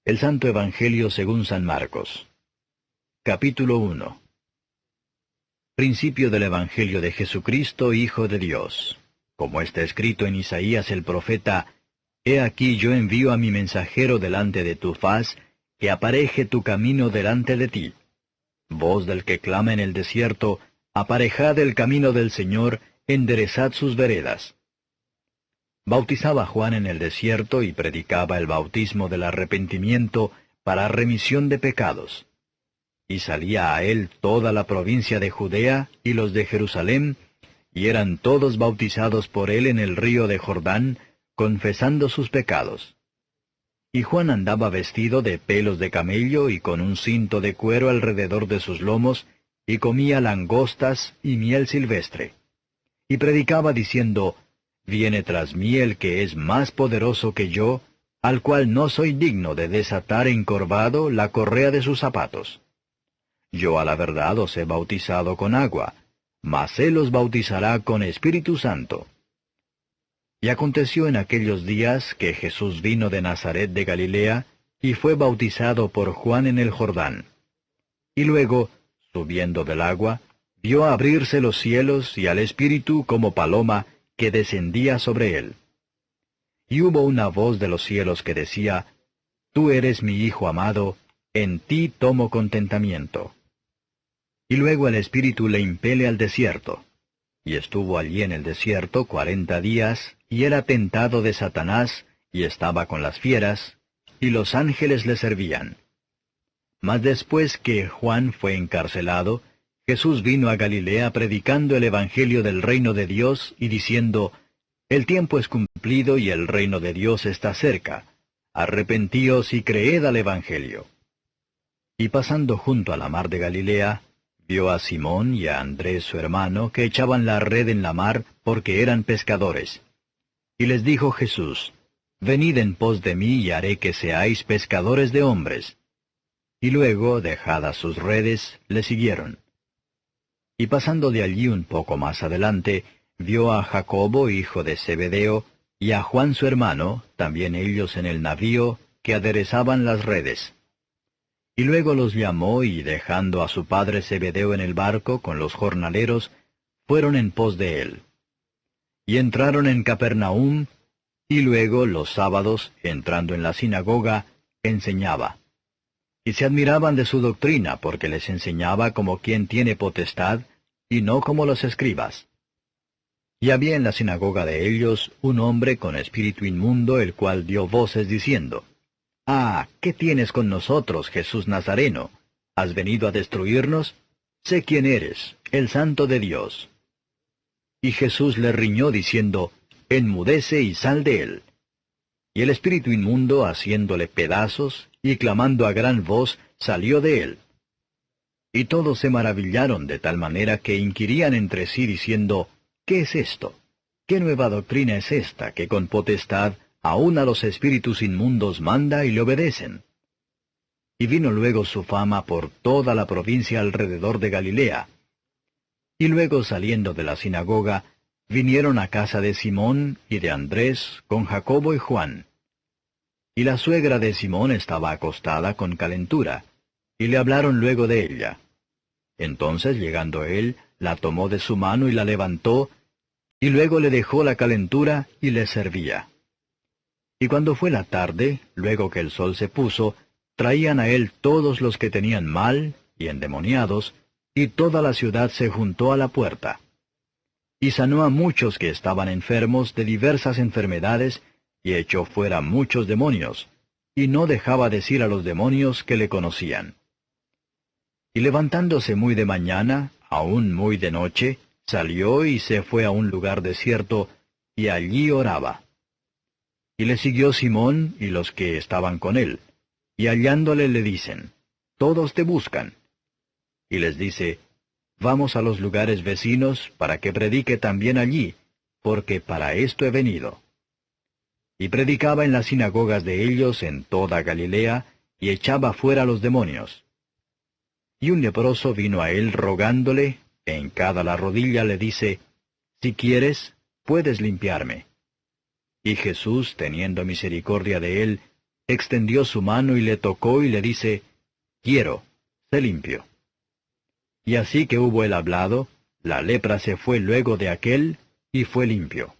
El Santo Evangelio según San Marcos. Capítulo 1. Principio del Evangelio de Jesucristo, Hijo de Dios. Como está escrito en Isaías el profeta: He aquí yo envío a mi mensajero delante de tu faz, que apareje tu camino delante de ti. Voz del que clama en el desierto: aparejad el camino del Señor, enderezad sus veredas. Bautizaba Juan en el desierto y predicaba el bautismo del arrepentimiento para remisión de pecados. Y salía a él toda la provincia de Judea y los de Jerusalén, y eran todos bautizados por él en el río de Jordán, confesando sus pecados. Y Juan andaba vestido de pelos de camello y con un cinto de cuero alrededor de sus lomos, y comía langostas y miel silvestre. Y predicaba diciendo: Viene tras mí el que es más poderoso que yo, al cual no soy digno de desatar encorvado la correa de sus zapatos. Yo a la verdad os he bautizado con agua, mas él os bautizará con Espíritu Santo. Y aconteció en aquellos días que Jesús vino de Nazaret de Galilea, y fue bautizado por Juan en el Jordán. Y luego, subiendo del agua, vio abrirse los cielos y al Espíritu como paloma, que descendía sobre él. Y hubo una voz de los cielos que decía: Tú eres mi Hijo amado, en ti tomo contentamiento. Y luego el Espíritu le impele al desierto. Y estuvo allí en el desierto 40 días, y era tentado de Satanás, y estaba con las fieras, y los ángeles le servían. Mas después que Juan fue encarcelado, Jesús vino a Galilea predicando el Evangelio del reino de Dios y diciendo: El tiempo es cumplido y el reino de Dios está cerca. Arrepentíos y creed al Evangelio. Y pasando junto a la mar de Galilea, vio a Simón y a Andrés su hermano, que echaban la red en la mar, porque eran pescadores. Y les dijo Jesús: Venid en pos de mí y haré que seáis pescadores de hombres. Y luego, dejadas sus redes, le siguieron. Y pasando de allí un poco más adelante, vio a Jacobo, hijo de Zebedeo, y a Juan su hermano, también ellos en el navío, que aderezaban las redes. Y luego los llamó, y dejando a su padre Zebedeo en el barco con los jornaleros, fueron en pos de él. Y entraron en Capernaum, y luego los sábados, entrando en la sinagoga, enseñaba. Y se admiraban de su doctrina, porque les enseñaba como quien tiene potestad, y no como los escribas. Y había en la sinagoga de ellos un hombre con espíritu inmundo, el cual dio voces diciendo: Ah, ¿qué tienes con nosotros, Jesús Nazareno? ¿Has venido a destruirnos? Sé quién eres, el Santo de Dios. Y Jesús le riñó diciendo: Enmudece y sal de él. Y el espíritu inmundo, haciéndole pedazos, y clamando a gran voz, salió de él. Y todos se maravillaron de tal manera que inquirían entre sí diciendo: ¿Qué es esto? ¿Qué nueva doctrina es esta, que con potestad aun a los espíritus inmundos manda y le obedecen? Y vino luego su fama por toda la provincia alrededor de Galilea. Y luego saliendo de la sinagoga, vinieron a casa de Simón y de Andrés con Jacobo y Juan. Y la suegra de Simón estaba acostada con calentura, y le hablaron luego de ella. Entonces, llegando él, la tomó de su mano y la levantó, y luego le dejó la calentura y le servía. Y cuando fue la tarde, luego que el sol se puso, traían a él todos los que tenían mal y endemoniados, y toda la ciudad se juntó a la puerta. Y sanó a muchos que estaban enfermos de diversas enfermedades, y echó fuera muchos demonios, y no dejaba decir a los demonios que le conocían. Y levantándose muy de mañana, aún muy de noche, salió y se fue a un lugar desierto, y allí oraba. Y le siguió Simón y los que estaban con él, y hallándole le dicen: Todos te buscan. Y les dice: Vamos a los lugares vecinos, para que predique también allí, porque para esto he venido. Y predicaba en las sinagogas de ellos en toda Galilea, y echaba fuera los demonios. Y un leproso vino a él rogándole, e hincada la rodilla le dice: Si quieres, puedes limpiarme. Y Jesús, teniendo misericordia de él, extendió su mano y le tocó y le dice, quiero, sé limpio. Y así que hubo él hablado, la lepra se fue luego de aquél, y fue limpio.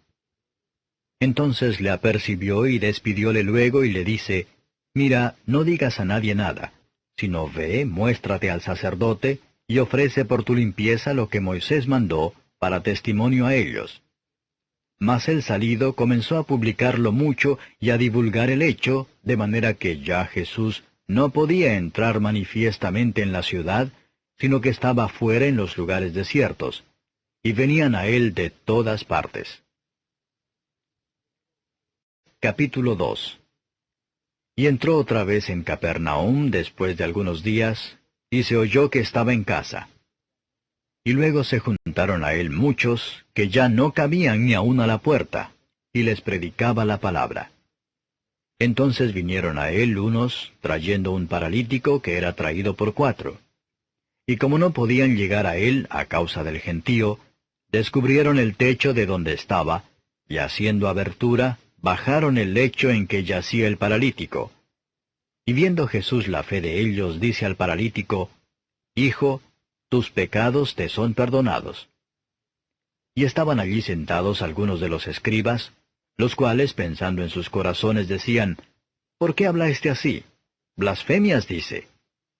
Entonces le apercibió y despidióle luego y le dice, mira, no digas a nadie nada, sino ve, muéstrate al sacerdote, y ofrece por tu limpieza lo que Moisés mandó, para testimonio a ellos. Mas él salido comenzó a publicarlo mucho y a divulgar el hecho, de manera que ya Jesús no podía entrar manifiestamente en la ciudad, sino que estaba fuera en los lugares desiertos, y venían a él de todas partes. Capítulo 2. Y entró otra vez en Capernaum después de algunos días, y se oyó que estaba en casa. Y luego se juntaron a él muchos, que ya no cabían ni aun a la puerta, y les predicaba la palabra. Entonces vinieron a él unos, trayendo un paralítico que era traído por 4. Y como no podían llegar a él a causa del gentío, descubrieron el techo de donde estaba, y haciendo abertura, bajaron el lecho en que yacía el paralítico. Y viendo Jesús la fe de ellos, dice al paralítico, Hijo, tus pecados te son perdonados. Y estaban allí sentados algunos de los escribas, los cuales, pensando en sus corazones, decían, ¿por qué habla éste así? Blasfemias dice.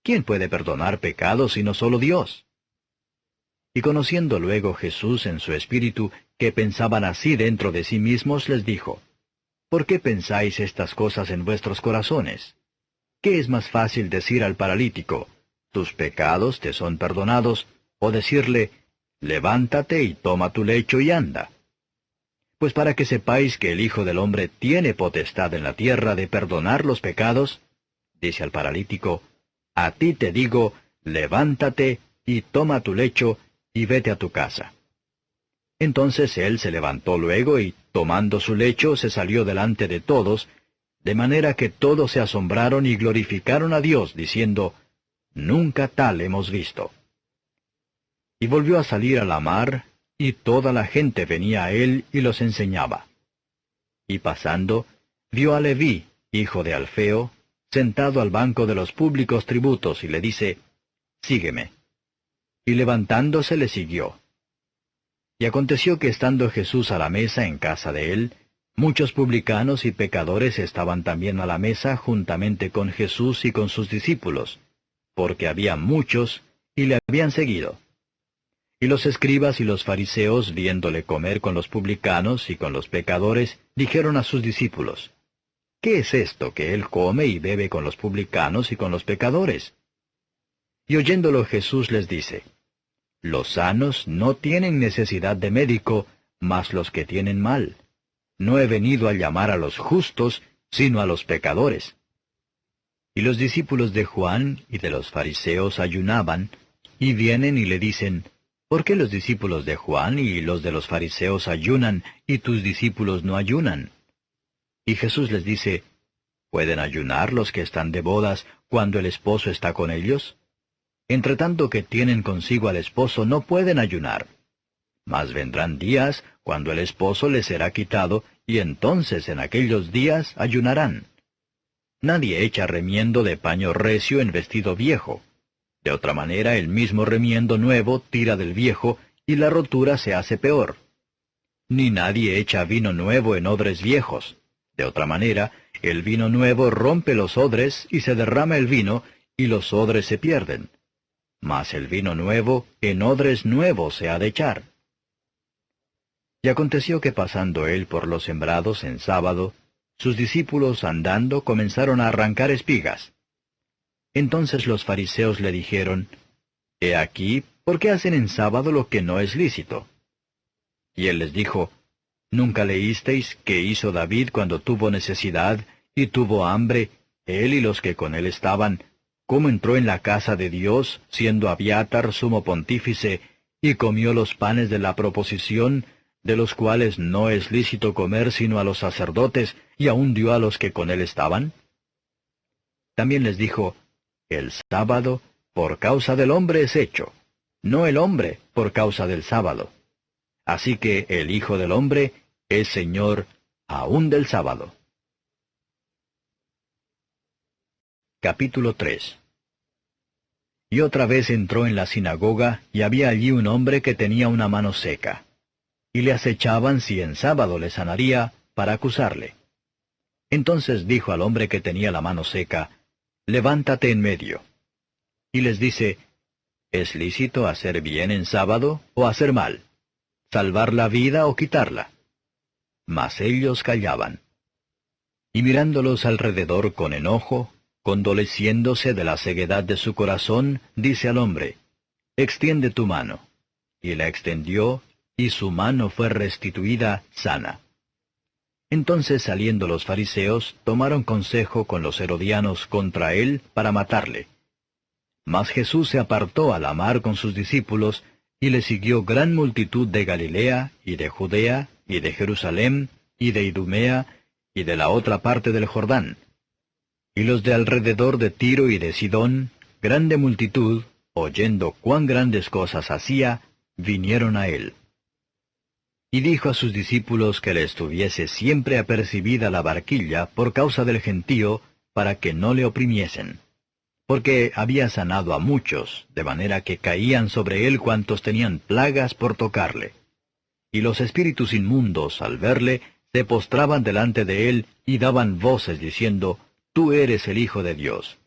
¿Quién puede perdonar pecados sino solo Dios? Y conociendo luego Jesús en su espíritu que pensaban así dentro de sí mismos, les dijo, ¿por qué pensáis estas cosas en vuestros corazones? ¿Qué es más fácil decir al paralítico, tus pecados te son perdonados, o decirle, levántate y toma tu lecho y anda? Pues para que sepáis que el Hijo del Hombre tiene potestad en la tierra de perdonar los pecados, dice al paralítico, a ti te digo, levántate y toma tu lecho y vete a tu casa. Entonces él se levantó luego y, tomando su lecho, se salió delante de todos, de manera que todos se asombraron y glorificaron a Dios, diciendo, nunca tal hemos visto. Y volvió a salir a la mar, y toda la gente venía a él y los enseñaba. Y pasando, vio a Leví, hijo de Alfeo, sentado al banco de los públicos tributos, y le dice, sígueme. Y levantándose le siguió. Y aconteció que estando Jesús a la mesa en casa de él, muchos publicanos y pecadores estaban también a la mesa juntamente con Jesús y con sus discípulos, porque había muchos, y le habían seguido. Y los escribas y los fariseos, viéndole comer con los publicanos y con los pecadores, dijeron a sus discípulos, ¿qué es esto que él come y bebe con los publicanos y con los pecadores? Y oyéndolo Jesús les dice, los sanos no tienen necesidad de médico, mas los que tienen mal. No he venido a llamar a los justos, sino a los pecadores. Y los discípulos de Juan y de los fariseos ayunaban, y vienen y le dicen, ¿por qué los discípulos de Juan y los de los fariseos ayunan, y tus discípulos no ayunan? Y Jesús les dice, ¿pueden ayunar los que están de bodas cuando el esposo está con ellos? Entre tanto que tienen consigo al esposo no pueden ayunar. Mas vendrán días cuando el esposo les será quitado, y entonces en aquellos días ayunarán. Nadie echa remiendo de paño recio en vestido viejo. De otra manera el mismo remiendo nuevo tira del viejo, y la rotura se hace peor. Ni nadie echa vino nuevo en odres viejos. De otra manera, el vino nuevo rompe los odres, y se derrama el vino, y los odres se pierden. Mas el vino nuevo en odres nuevos se ha de echar. Y aconteció que pasando él por los sembrados en sábado, sus discípulos andando comenzaron a arrancar espigas. Entonces los fariseos le dijeron, He aquí, ¿por qué hacen en sábado lo que no es lícito? Y él les dijo, ¿nunca leísteis qué hizo David cuando tuvo necesidad y tuvo hambre, él y los que con él estaban, cómo entró en la casa de Dios, siendo Abiatar sumo pontífice, y comió los panes de la proposición, de los cuales no es lícito comer sino a los sacerdotes, y aun dio a los que con él estaban? También les dijo, el sábado por causa del hombre es hecho, no el hombre por causa del sábado. Así que el Hijo del Hombre es Señor aun del sábado. Capítulo 3. Y otra vez entró en la sinagoga, y había allí un hombre que tenía una mano seca. Y le acechaban si en sábado le sanaría, para acusarle. Entonces dijo al hombre que tenía la mano seca, levántate en medio. Y les dice, ¿es lícito hacer bien en sábado o hacer mal? ¿Salvar la vida o quitarla? Mas ellos callaban. Y mirándolos alrededor con enojo, condoleciéndose de la ceguedad de su corazón, dice al hombre, extiende tu mano. Y la extendió, y su mano fue restituida sana. Entonces saliendo los fariseos, tomaron consejo con los herodianos contra él para matarle. Mas Jesús se apartó a la mar con sus discípulos, y le siguió gran multitud de Galilea, y de Judea, y de Jerusalén, y de Idumea, y de la otra parte del Jordán. Y los de alrededor de Tiro y de Sidón, grande multitud, oyendo cuán grandes cosas hacía, vinieron a él. Y dijo a sus discípulos que le estuviese siempre apercibida la barquilla por causa del gentío, para que no le oprimiesen. Porque había sanado a muchos, de manera que caían sobre él cuantos tenían plagas por tocarle. Y los espíritus inmundos, al verle, se postraban delante de él y daban voces diciendo, Tú eres el Hijo de Dios.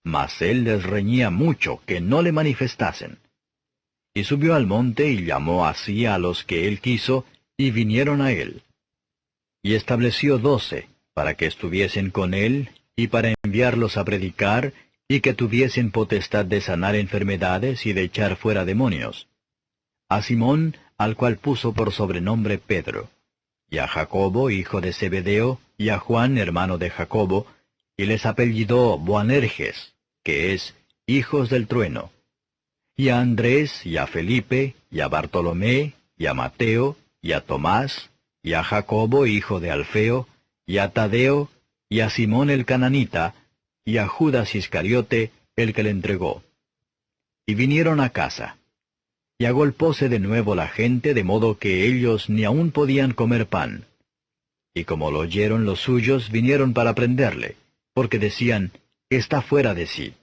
Mas él les reñía mucho que no le manifestasen. Y subió al monte y llamó así a los que él quiso, y vinieron a él. Y estableció 12, para que estuviesen con él, y para enviarlos a predicar, y que tuviesen potestad de sanar enfermedades y de echar fuera demonios. A Simón, al cual puso por sobrenombre Pedro, y a Jacobo, hijo de Zebedeo, y a Juan, hermano de Jacobo, y les apellidó Boanerges, que es, hijos del trueno, y a Andrés, y a Felipe, y a Bartolomé, y a Mateo, y a Tomás, y a Jacobo, hijo de Alfeo, y a Tadeo, y a Simón el cananita, y a Judas Iscariote, el que le entregó. Y vinieron a casa. Y agolpóse de nuevo la gente, de modo que ellos ni aún podían comer pan. Y como lo oyeron los suyos, vinieron para prenderle, porque decían, está fuera de sí.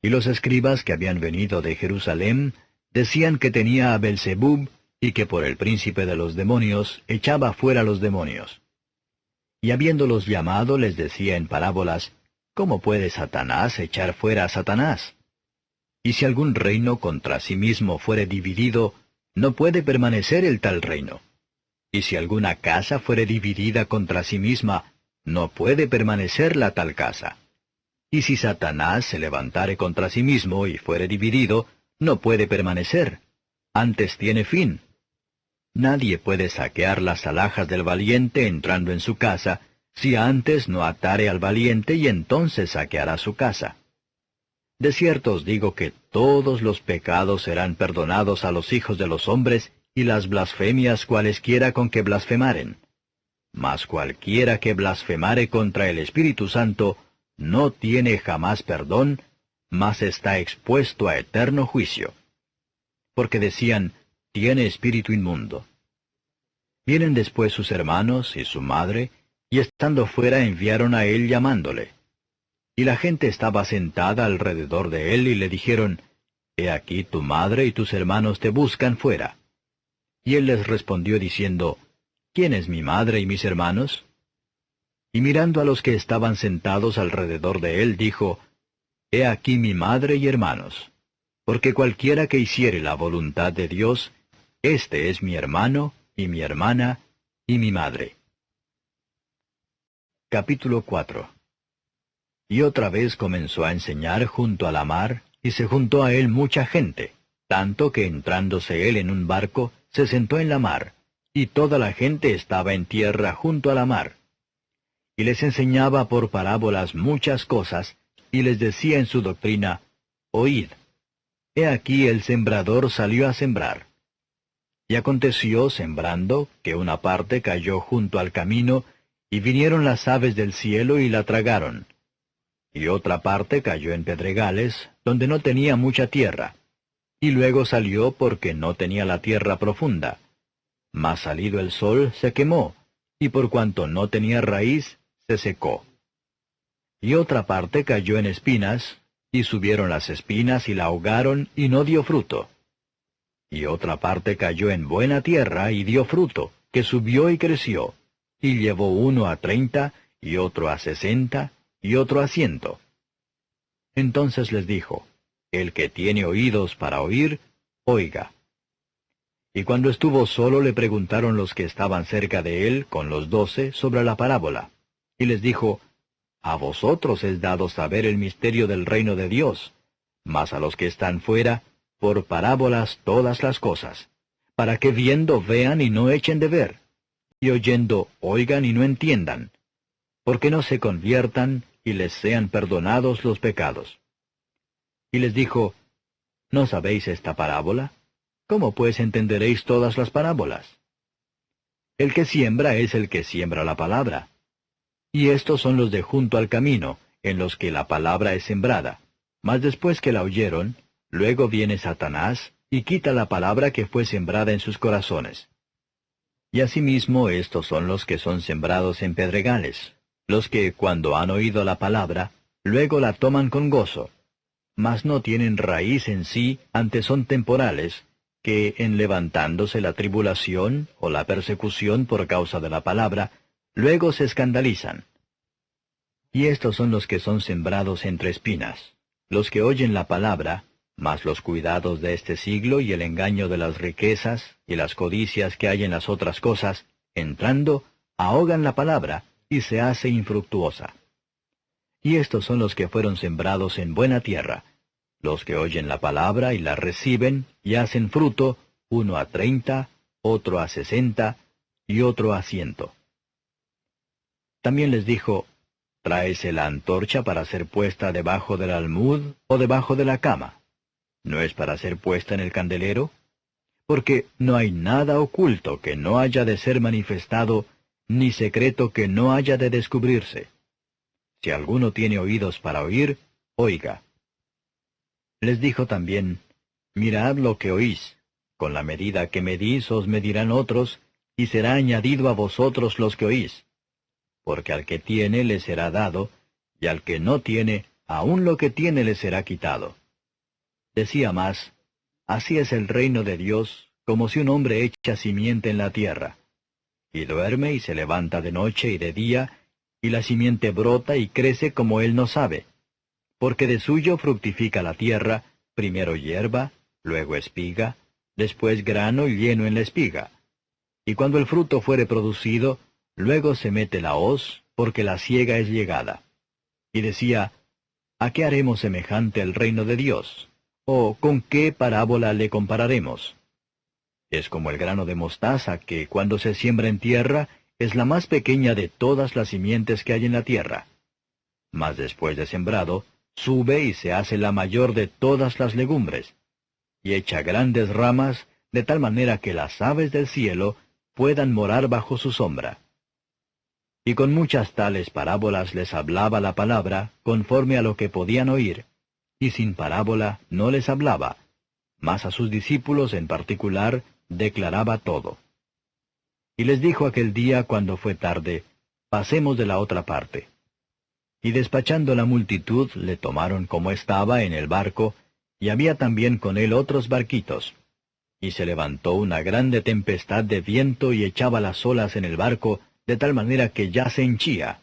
Y los escribas que habían venido de Jerusalén, decían que tenía a Belzebub, y que por el príncipe de los demonios echaba fuera los demonios. Y habiéndolos llamado, les decía en parábolas, ¿cómo puede Satanás echar fuera a Satanás? Y si algún reino contra sí mismo fuere dividido, no puede permanecer el tal reino. Y si alguna casa fuere dividida contra sí misma, no puede permanecer la tal casa. Y si Satanás se levantare contra sí mismo y fuere dividido, no puede permanecer. Antes tiene fin. Nadie puede saquear las alhajas del valiente entrando en su casa, si antes no atare al valiente y entonces saqueará su casa. De cierto os digo que todos los pecados serán perdonados a los hijos de los hombres, y las blasfemias cualesquiera con que blasfemaren. Mas cualquiera que blasfemare contra el Espíritu Santo, no tiene jamás perdón, mas está expuesto a eterno juicio. Porque decían, tiene espíritu inmundo. Vienen después sus hermanos y su madre, y estando fuera enviaron a él llamándole. Y la gente estaba sentada alrededor de él, y le dijeron, He aquí tu madre y tus hermanos te buscan fuera. Y él les respondió diciendo, ¿Quién es mi madre y mis hermanos? Y mirando a los que estaban sentados alrededor de él, dijo, He aquí mi madre y hermanos. Porque cualquiera que hiciere la voluntad de Dios, este es mi hermano, y mi hermana, y mi madre. Capítulo 4. Y otra vez comenzó a enseñar junto a la mar, y se juntó a él mucha gente, tanto que entrándose él en un barco, se sentó en la mar, y toda la gente estaba en tierra junto a la mar. Y les enseñaba por parábolas muchas cosas, y les decía en su doctrina, Oíd. He aquí el sembrador salió a sembrar. Y aconteció, sembrando, que una parte cayó junto al camino, y vinieron las aves del cielo y la tragaron. Y otra parte cayó en pedregales, donde no tenía mucha tierra. Y luego salió porque no tenía la tierra profunda. Mas salido el sol, se quemó, y por cuanto no tenía raíz, se secó. Y otra parte cayó en espinas, y subieron las espinas y la ahogaron, y no dio fruto. Y otra parte cayó en buena tierra, y dio fruto, que subió y creció, y llevó uno a 30, y otro a 60, y otro a 100. Entonces les dijo, el que tiene oídos para oír, oiga. Y cuando estuvo solo le preguntaron los que estaban cerca de él, con los 12, sobre la parábola. Y les dijo, a vosotros es dado saber el misterio del reino de Dios, mas a los que están fuera, por parábolas todas las cosas, para que viendo vean y no echen de ver, y oyendo oigan y no entiendan, porque no se conviertan y les sean perdonados los pecados. Y les dijo, ¿no sabéis esta parábola? ¿Cómo pues entenderéis todas las parábolas? El que siembra es el que siembra la palabra. Y estos son los de junto al camino, en los que la palabra es sembrada. Mas después que la oyeron, luego viene Satanás, y quita la palabra que fue sembrada en sus corazones. Y asimismo estos son los que son sembrados en pedregales, los que, cuando han oído la palabra, luego la toman con gozo, mas no tienen raíz en sí, antes son temporales, que en levantándose la tribulación o la persecución por causa de la palabra, luego se escandalizan. Y estos son los que son sembrados entre espinas, los que oyen la palabra, mas los cuidados de este siglo y el engaño de las riquezas y las codicias que hay en las otras cosas, entrando, ahogan la palabra y se hace infructuosa. Y estos son los que fueron sembrados en buena tierra, los que oyen la palabra y la reciben y hacen fruto, uno a 30, otro a 60 y otro a 100. También les dijo, ¿tráese la antorcha para ser puesta debajo del almud o debajo de la cama? ¿No es para ser puesta en el candelero? Porque no hay nada oculto que no haya de ser manifestado, ni secreto que no haya de descubrirse. Si alguno tiene oídos para oír, oiga. Les dijo también, mirad lo que oís, con la medida que medís os medirán otros, y será añadido a vosotros los que oís. Porque al que tiene le será dado, y al que no tiene, aun lo que tiene le será quitado. Decía más, así es el reino de Dios, como si un hombre echa simiente en la tierra, y duerme y se levanta de noche y de día, y la simiente brota y crece como él no sabe. Porque de suyo fructifica la tierra, primero hierba, luego espiga, después grano lleno en la espiga. Y cuando el fruto fuere producido, luego se mete la hoz, porque la siega es llegada. Y decía, ¿a qué haremos semejante el reino de Dios? ¿O con qué parábola le compararemos? Es como el grano de mostaza que, cuando se siembra en tierra, es la más pequeña de todas las simientes que hay en la tierra. Mas después de sembrado, sube y se hace la mayor de todas las legumbres, y echa grandes ramas, de tal manera que las aves del cielo puedan morar bajo su sombra. Y con muchas tales parábolas les hablaba la palabra, conforme a lo que podían oír, y sin parábola no les hablaba, mas a sus discípulos en particular declaraba todo. Y les dijo aquel día cuando fue tarde, pasemos de la otra parte. Y despachando la multitud, le tomaron como estaba en el barco, y había también con él otros barquitos. Y se levantó una grande tempestad de viento y echaba las olas en el barco, de tal manera que ya se henchía.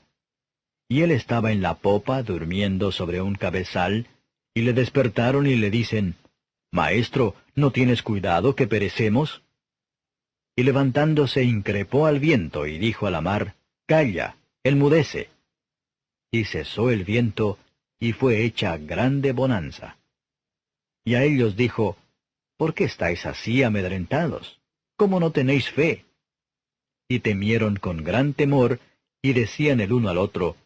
Y él estaba en la popa, durmiendo sobre un cabezal, y le despertaron y le dicen, Maestro, ¿no tienes cuidado que perecemos? Y levantándose increpó al viento y dijo a la mar, Calla, enmudece. Y cesó el viento, y fue hecha grande bonanza. Y a ellos dijo, ¿por qué estáis así amedrentados? ¿Cómo no tenéis fe? Y temieron con gran temor, y decían el uno al otro,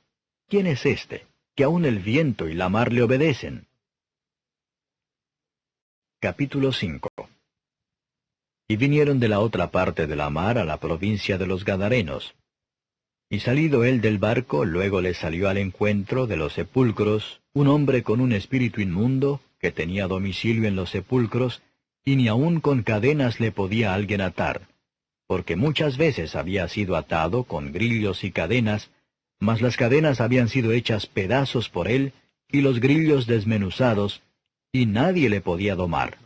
¿quién es este, que aun el viento y la mar le obedecen? Capítulo 5. Y vinieron de la otra parte de la mar a la provincia de los Gadarenos. Y salido él del barco, luego le salió al encuentro de los sepulcros un hombre con un espíritu inmundo, que tenía domicilio en los sepulcros, y ni aun con cadenas le podía alguien atar, porque muchas veces había sido atado con grillos y cadenas, mas las cadenas habían sido hechas pedazos por él, y los grillos desmenuzados, y nadie le podía domar.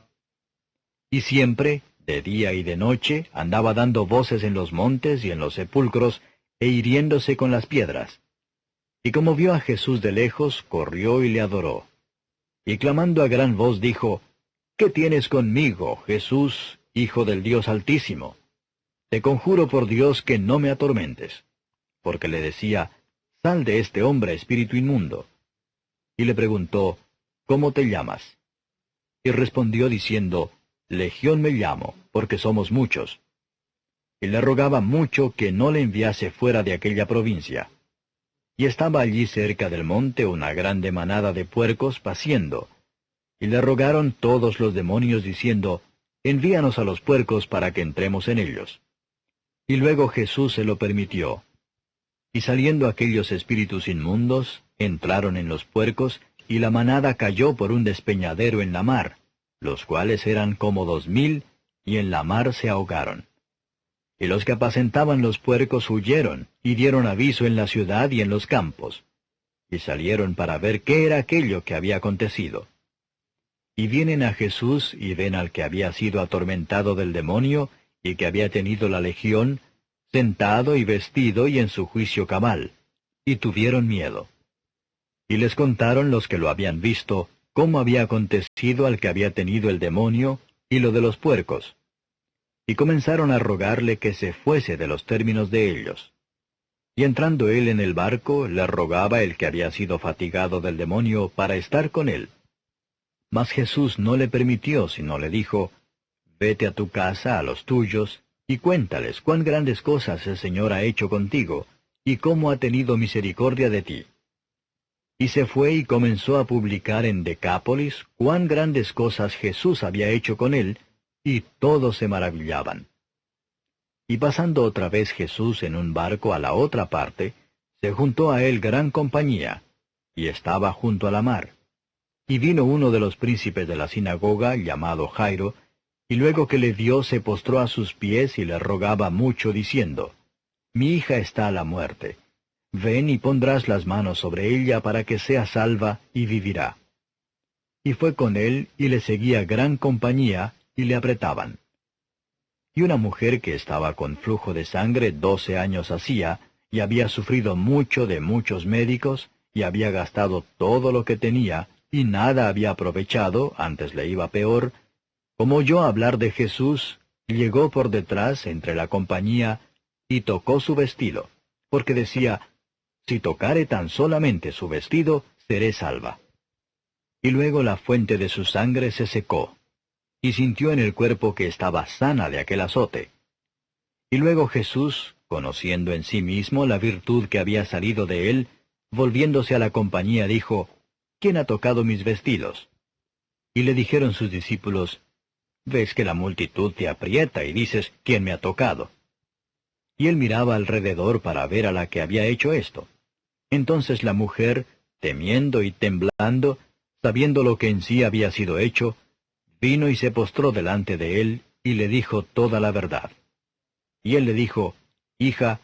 Y siempre, de día y de noche, andaba dando voces en los montes y en los sepulcros, e hiriéndose con las piedras. Y como vio a Jesús de lejos, corrió y le adoró. Y clamando a gran voz dijo, ¿Qué tienes conmigo, Jesús, Hijo del Dios Altísimo? Te conjuro por Dios que no me atormentes. Porque le decía, Sal de este hombre, espíritu inmundo. Y le preguntó, ¿Cómo te llamas? Y respondió diciendo, Legión me llamo, porque somos muchos. Y le rogaba mucho que no le enviase fuera de aquella provincia. Y estaba allí cerca del monte una grande manada de puercos paciendo. Y le rogaron todos los demonios diciendo, Envíanos a los puercos para que entremos en ellos. Y luego Jesús se lo permitió. Y saliendo aquellos espíritus inmundos, entraron en los puercos, y la manada cayó por un despeñadero en la mar, los cuales eran como 2000, y en la mar se ahogaron. Y los que apacentaban los puercos huyeron, y dieron aviso en la ciudad y en los campos. Y salieron para ver qué era aquello que había acontecido. Y vienen a Jesús, y ven al que había sido atormentado del demonio, y que había tenido la legión, sentado y vestido y en su juicio cabal, y tuvieron miedo. Y les contaron los que lo habían visto, cómo había acontecido al que había tenido el demonio, y lo de los puercos. Y comenzaron a rogarle que se fuese de los términos de ellos. Y entrando él en el barco, le rogaba el que había sido fatigado del demonio para estar con él. Mas Jesús no le permitió, sino le dijo, Vete a tu casa, a los tuyos, y cuéntales cuán grandes cosas el Señor ha hecho contigo, y cómo ha tenido misericordia de ti. Y se fue y comenzó a publicar en Decápolis cuán grandes cosas Jesús había hecho con él, y todos se maravillaban. Y pasando otra vez Jesús en un barco a la otra parte, se juntó a él gran compañía, y estaba junto a la mar. Y vino uno de los príncipes de la sinagoga, llamado Jairo, y luego que le vio se postró a sus pies y le rogaba mucho, diciendo, Mi hija está a la muerte. Ven y pondrás las manos sobre ella para que sea salva y vivirá. Y fue con él y le seguía gran compañía, y le apretaban. Y una mujer que estaba con flujo de sangre 12 años hacía, y había sufrido mucho de muchos médicos, y había gastado todo lo que tenía, y nada había aprovechado, antes le iba peor, como oyó hablar de Jesús, llegó por detrás entre la compañía, y tocó su vestido, porque decía, Si tocare tan solamente su vestido, seré salva. Y luego la fuente de su sangre se secó, y sintió en el cuerpo que estaba sana de aquel azote. Y luego Jesús, conociendo en sí mismo la virtud que había salido de él, volviéndose a la compañía, dijo, ¿Quién ha tocado mis vestidos? Y le dijeron sus discípulos, Ves que la multitud te aprieta y dices, ¿quién me ha tocado? Y él miraba alrededor para ver a la que había hecho esto. Entonces la mujer, temiendo y temblando, sabiendo lo que en sí había sido hecho, vino y se postró delante de él, y le dijo toda la verdad. Y él le dijo, Hija,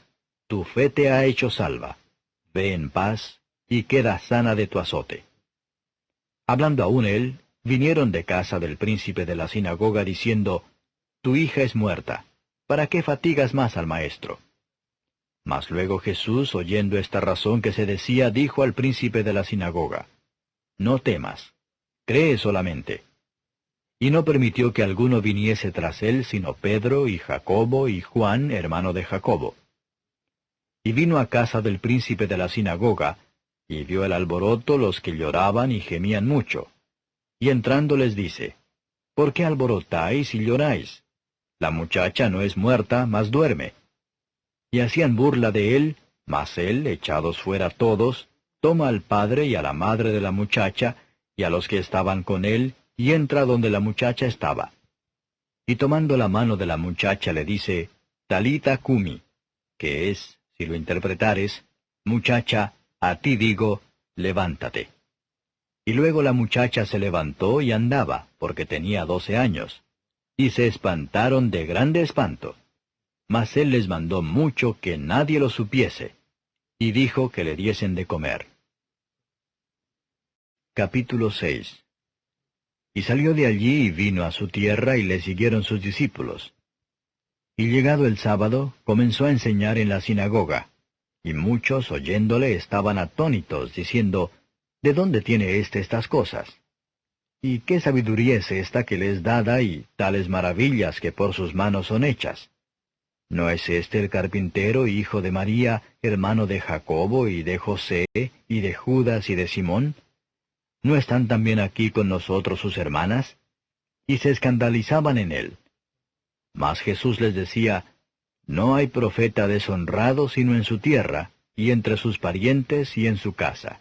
tu fe te ha hecho salva. Ve en paz, y queda sana de tu azote. Hablando aún él, vinieron de casa del príncipe de la sinagoga diciendo, Tu hija es muerta, ¿para qué fatigas más al maestro? Mas luego Jesús, oyendo esta razón que se decía, dijo al príncipe de la sinagoga, No temas, cree solamente. Y no permitió que alguno viniese tras él, sino Pedro y Jacobo y Juan, hermano de Jacobo. Y vino a casa del príncipe de la sinagoga, y vio el alboroto, los que lloraban y gemían mucho. Y entrando les dice, ¿Por qué alborotáis y lloráis? La muchacha no es muerta, mas duerme. Y hacían burla de él, mas él, echados fuera todos, toma al padre y a la madre de la muchacha, y a los que estaban con él, y entra donde la muchacha estaba. Y tomando la mano de la muchacha le dice, Talita cumi, que es, si lo interpretares, Muchacha, a ti digo, levántate. Y luego la muchacha se levantó y andaba, porque tenía 12 años. Y se espantaron de grande espanto. Mas él les mandó mucho que nadie lo supiese. y dijo que le diesen de comer. Capítulo 6. Y salió de allí y vino a su tierra, y le siguieron sus discípulos. Y llegado el sábado, comenzó a enseñar en la sinagoga, y muchos, oyéndole, estaban atónitos, diciendo, ¿de dónde tiene estas cosas? ¿Y qué sabiduría es esta que le es dada, y tales maravillas que por sus manos son hechas? ¿No es este el carpintero, hijo de María, hermano de Jacobo, y de José, y de Judas, y de Simón? ¿No están también aquí con nosotros sus hermanas? Y se escandalizaban en él. Mas Jesús les decía, no hay profeta deshonrado sino en su tierra, y entre sus parientes, y en su casa.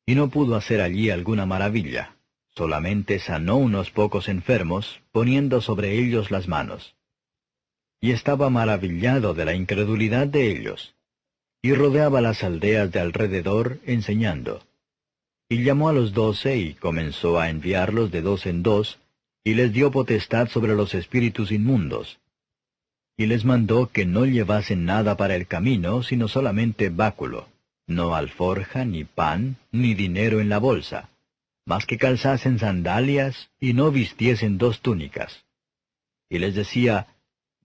Y no pudo hacer allí alguna maravilla, solamente sanó unos pocos enfermos, poniendo sobre ellos las manos. Y estaba maravillado de la incredulidad de ellos, y rodeaba las aldeas de alrededor, enseñando. Y llamó a los 12, y comenzó a enviarlos de 2 en 2, y les dio potestad sobre los espíritus inmundos. Y les mandó que no llevasen nada para el camino, sino solamente báculo, no alforja, ni pan, ni dinero en la bolsa, mas que calzasen sandalias, y no vistiesen 2 túnicas. Y les decía,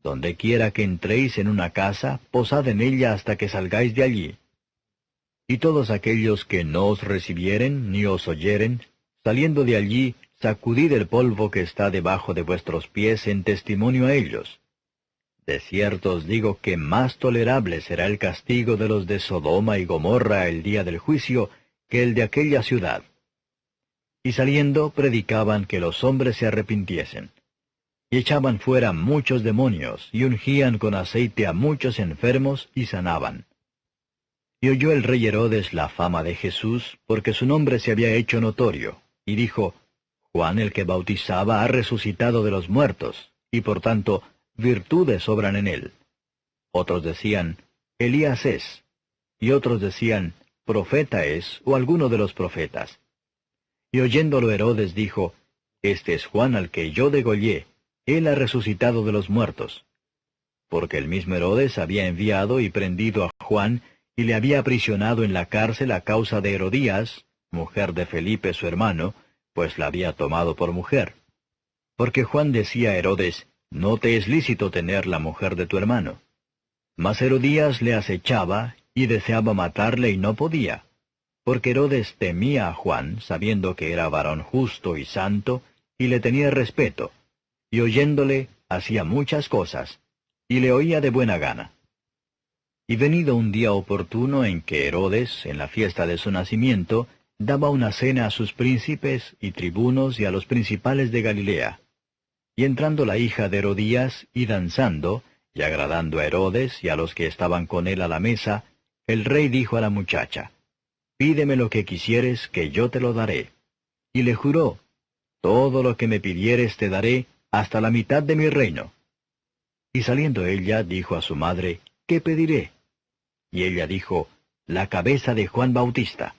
donde quiera que entréis en una casa, posad en ella hasta que salgáis de allí. Y todos aquellos que no os recibieren, ni os oyeren, saliendo de allí, sacudid el polvo que está debajo de vuestros pies en testimonio a ellos. De cierto os digo que más tolerable será el castigo de los de Sodoma y Gomorra el día del juicio, que el de aquella ciudad. Y saliendo, predicaban que los hombres se arrepintiesen. Y echaban fuera muchos demonios, y ungían con aceite a muchos enfermos, y sanaban. Y oyó el rey Herodes la fama de Jesús, porque su nombre se había hecho notorio, y dijo, Juan el que bautizaba ha resucitado de los muertos, y por tanto virtudes obran en él. Otros decían, Elías es, y otros decían, profeta es, o alguno de los profetas. Y oyéndolo Herodes dijo, Este es Juan al que yo degollé, él ha resucitado de los muertos. Porque el mismo Herodes había enviado y prendido a Juan, y le había aprisionado en la cárcel a causa de Herodías, mujer de Felipe su hermano, pues la había tomado por mujer. Porque Juan decía a Herodes, no te es lícito tener la mujer de tu hermano. Mas Herodías le acechaba, y deseaba matarle y no podía. Porque Herodes temía a Juan, sabiendo que era varón justo y santo, y le tenía respeto, y oyéndole hacía muchas cosas, y le oía de buena gana. Y venido un día oportuno en que Herodes, en la fiesta de su nacimiento, daba una cena a sus príncipes y tribunos y a los principales de Galilea. Y entrando la hija de Herodías, y danzando, y agradando a Herodes y a los que estaban con él a la mesa, el rey dijo a la muchacha, Pídeme lo que quisieres, que yo te lo daré. Y le juró, Todo lo que me pidieres te daré, hasta la mitad de mi reino. Y saliendo ella, dijo a su madre, ¿qué pediré? Y ella dijo, la cabeza de Juan Bautista.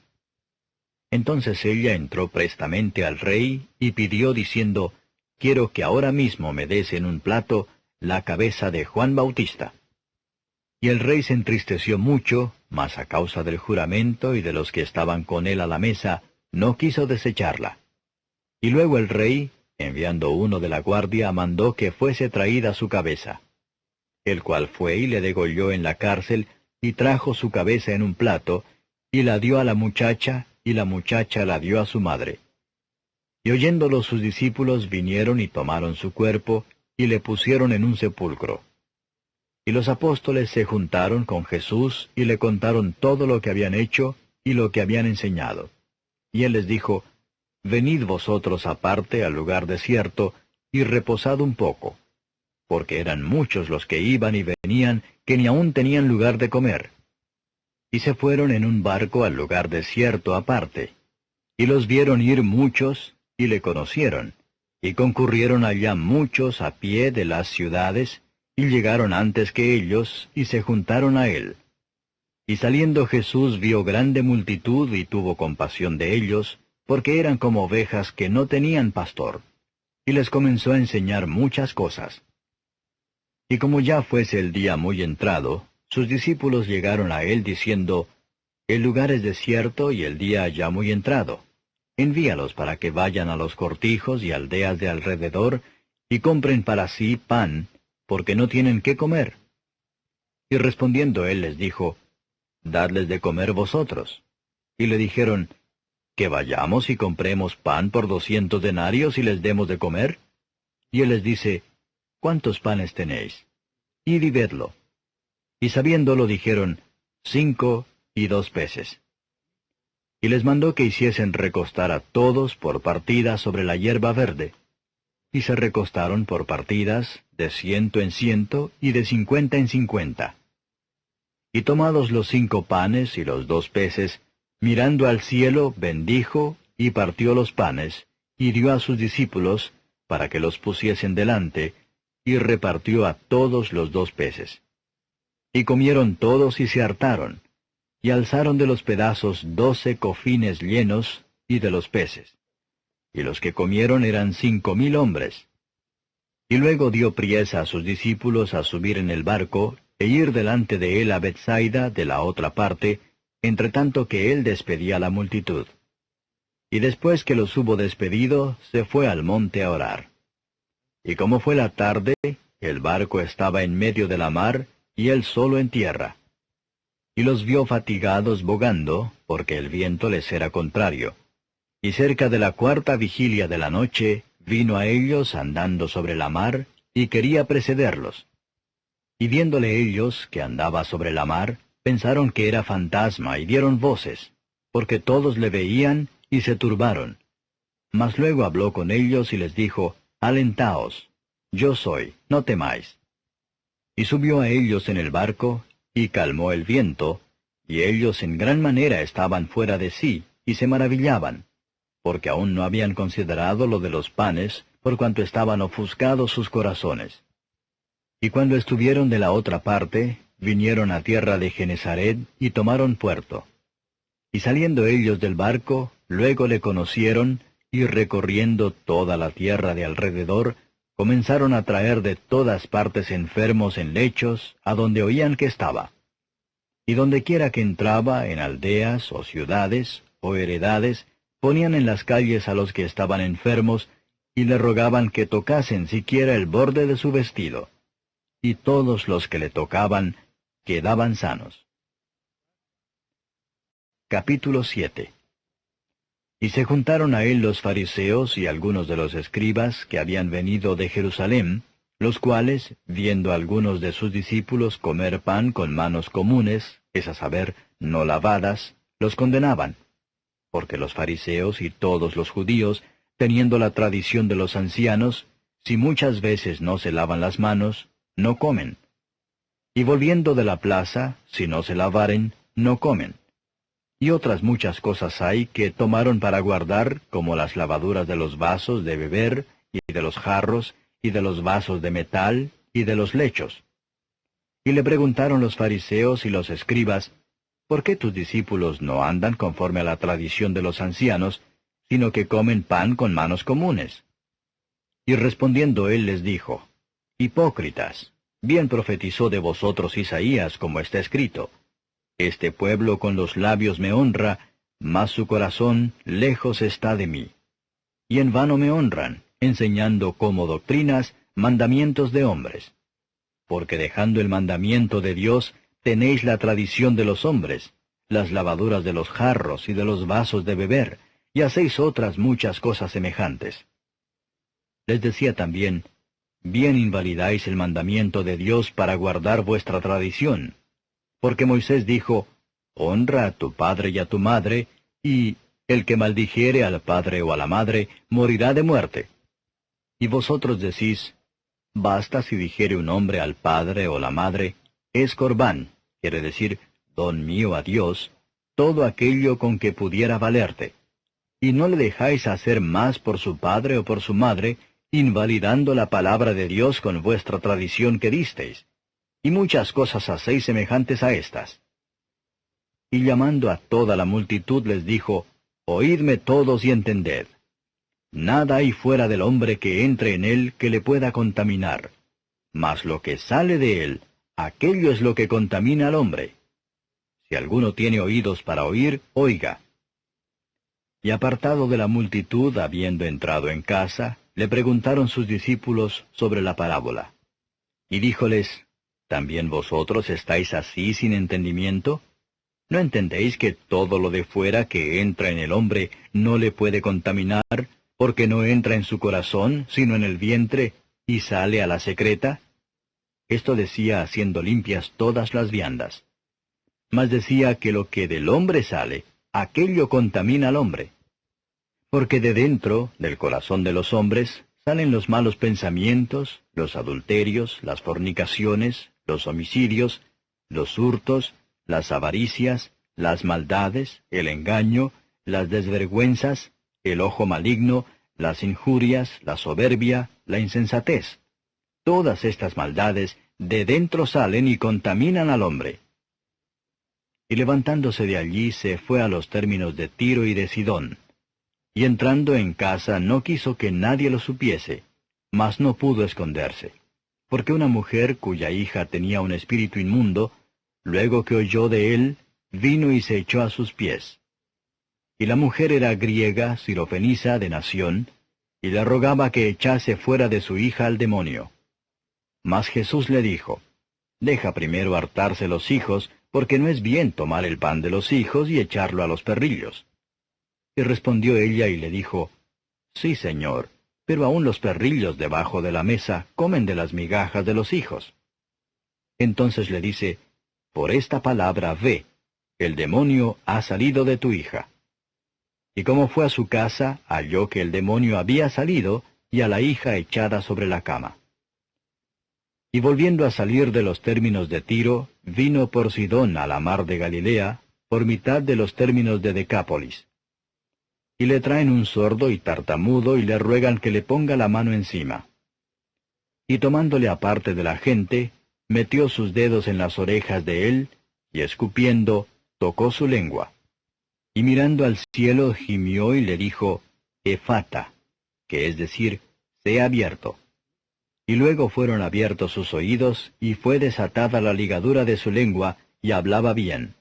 Entonces ella entró prestamente al rey, y pidió diciendo, Quiero que ahora mismo me des en un plato la cabeza de Juan Bautista. Y el rey se entristeció mucho, mas a causa del juramento y de los que estaban con él a la mesa, no quiso desecharla. Y luego el rey, enviando uno de la guardia, mandó que fuese traída su cabeza. El cual fue y le degolló en la cárcel, y trajo su cabeza en un plato, y la dio a la muchacha, y la muchacha la dio a su madre. Y oyéndolo sus discípulos vinieron y tomaron su cuerpo, y le pusieron en un sepulcro. Y los apóstoles se juntaron con Jesús, y le contaron todo lo que habían hecho, y lo que habían enseñado. Y él les dijo, Venid vosotros aparte al lugar desierto, y reposad un poco, porque eran muchos los que iban y venían, que ni aun tenían lugar de comer. Y se fueron en un barco al lugar desierto aparte. Y los vieron ir muchos, y le conocieron, y concurrieron allá muchos a pie de las ciudades, y llegaron antes que ellos, y se juntaron a él. Y saliendo Jesús vio grande multitud, y tuvo compasión de ellos, porque eran como ovejas que no tenían pastor, y les comenzó a enseñar muchas cosas. Y como ya fuese el día muy entrado, sus discípulos llegaron a él diciendo, El lugar es desierto y el día ya muy entrado. Envíalos para que vayan a los cortijos y aldeas de alrededor y compren para sí pan, porque no tienen qué comer. Y respondiendo él les dijo, Dadles de comer vosotros. Y le dijeron, ¿Que vayamos y compremos pan por 200 denarios y les demos de comer? Y él les dice, ¿Cuántos panes tenéis? Id y vedlo. Y sabiéndolo dijeron, 5 y 2 peces. Y les mandó que hiciesen recostar a todos por partidas sobre la hierba verde. Y se recostaron por partidas, de 100 en 100 y de 50 en 50. Y tomados los 5 panes y los 2 peces, mirando al cielo, bendijo, y partió los panes, y dio a sus discípulos, para que los pusiesen delante, y repartió a todos los 2 peces. Y comieron todos y se hartaron, y alzaron de los pedazos 12 cofines llenos, y de los peces. Y los que comieron eran 5000 hombres. Y luego dio priesa a sus discípulos a subir en el barco, e ir delante de él a Betsaida de la otra parte, entre tanto que él despedía a la multitud. Y después que los hubo despedido, se fue al monte a orar. Y como fue la tarde, el barco estaba en medio de la mar, y él solo en tierra. Y los vio fatigados bogando, porque el viento les era contrario. Y cerca de la 4ª vigilia de la noche, vino a ellos andando sobre la mar, y quería precederlos. Y viéndole ellos que andaba sobre la mar, pensaron que era fantasma, y dieron voces, porque todos le veían, y se turbaron. Mas luego habló con ellos y les dijo, Alentaos, yo soy, no temáis. Y subió a ellos en el barco, y calmó el viento, y ellos en gran manera estaban fuera de sí, y se maravillaban, porque aún no habían considerado lo de los panes, por cuanto estaban ofuscados sus corazones. Y cuando estuvieron de la otra parte, vinieron a tierra de Genesaret, y tomaron puerto. Y saliendo ellos del barco, luego le conocieron, y recorriendo toda la tierra de alrededor, comenzaron a traer de todas partes enfermos en lechos, a donde oían que estaba. Y dondequiera que entraba, en aldeas, o ciudades, o heredades, ponían en las calles a los que estaban enfermos, y le rogaban que tocasen siquiera el borde de su vestido. Y todos los que le tocaban, quedaban sanos. Capítulo 7. Y se juntaron a él los fariseos y algunos de los escribas que habían venido de Jerusalén, los cuales, viendo a algunos de sus discípulos comer pan con manos comunes, es a saber, no lavadas, los condenaban. Porque los fariseos y todos los judíos, teniendo la tradición de los ancianos, si muchas veces no se lavan las manos, no comen. Y volviendo de la plaza, si no se lavaren, no comen. Y otras muchas cosas hay que tomaron para guardar, como las lavaduras de los vasos de beber, y de los jarros, y de los vasos de metal, y de los lechos. Y le preguntaron los fariseos y los escribas, ¿por qué tus discípulos no andan conforme a la tradición de los ancianos, sino que comen pan con manos comunes? Y respondiendo él les dijo, Hipócritas, bien profetizó de vosotros Isaías, como está escrito, Este pueblo con los labios me honra, mas su corazón lejos está de mí. Y en vano me honran, enseñando como doctrinas mandamientos de hombres. Porque dejando el mandamiento de Dios, tenéis la tradición de los hombres, las lavaduras de los jarros y de los vasos de beber, y hacéis otras muchas cosas semejantes. Les decía también, bien invalidáis el mandamiento de Dios para guardar vuestra tradición. Porque Moisés dijo, honra a tu padre y a tu madre, y el que maldijere al padre o a la madre, morirá de muerte. Y vosotros decís, basta si dijere un hombre al padre o la madre, es corbán, quiere decir, don mío a Dios, todo aquello con que pudiera valerte. Y no le dejáis hacer más por su padre o por su madre, invalidando la palabra de Dios con vuestra tradición que disteis. Y muchas cosas hacéis semejantes a estas. Y llamando a toda la multitud les dijo, Oídme todos y entended. Nada hay fuera del hombre que entre en él que le pueda contaminar, mas lo que sale de él, aquello es lo que contamina al hombre. Si alguno tiene oídos para oír, oiga. Y apartado de la multitud, habiendo entrado en casa, le preguntaron sus discípulos sobre la parábola. Y díjoles, ¿también vosotros estáis así sin entendimiento? ¿No entendéis que todo lo de fuera que entra en el hombre no le puede contaminar, porque no entra en su corazón, sino en el vientre, y sale a la secreta? Esto decía haciendo limpias todas las viandas. Mas decía que lo que del hombre sale, aquello contamina al hombre. Porque de dentro, del corazón de los hombres, salen los malos pensamientos, los adulterios, las fornicaciones, los homicidios, los hurtos, las avaricias, las maldades, el engaño, las desvergüenzas, el ojo maligno, las injurias, la soberbia, la insensatez. Todas estas maldades de dentro salen y contaminan al hombre. Y levantándose de allí se fue a los términos de Tiro y de Sidón. Y entrando en casa no quiso que nadie lo supiese, mas no pudo esconderse, porque una mujer cuya hija tenía un espíritu inmundo, luego que oyó de él, vino y se echó a sus pies. Y la mujer era griega, sirofenisa de nación, y le rogaba que echase fuera de su hija al demonio. Mas Jesús le dijo, Deja primero hartarse los hijos, porque no es bien tomar el pan de los hijos y echarlo a los perrillos. Y respondió ella y le dijo, Sí, Señor, pero aun los perrillos debajo de la mesa comen de las migajas de los hijos. Entonces le dice, Por esta palabra ve, el demonio ha salido de tu hija. Y como fue a su casa, halló que el demonio había salido, y a la hija echada sobre la cama. Y volviendo a salir de los términos de Tiro, vino por Sidón a la mar de Galilea, por mitad de los términos de Decápolis. Y le traen un sordo y tartamudo y le ruegan que le ponga la mano encima. Y tomándole aparte de la gente, metió sus dedos en las orejas de él, y escupiendo, tocó su lengua. Y mirando al cielo gimió y le dijo, Efata, que es decir, sea abierto. Y luego fueron abiertos sus oídos, y fue desatada la ligadura de su lengua, y hablaba bien.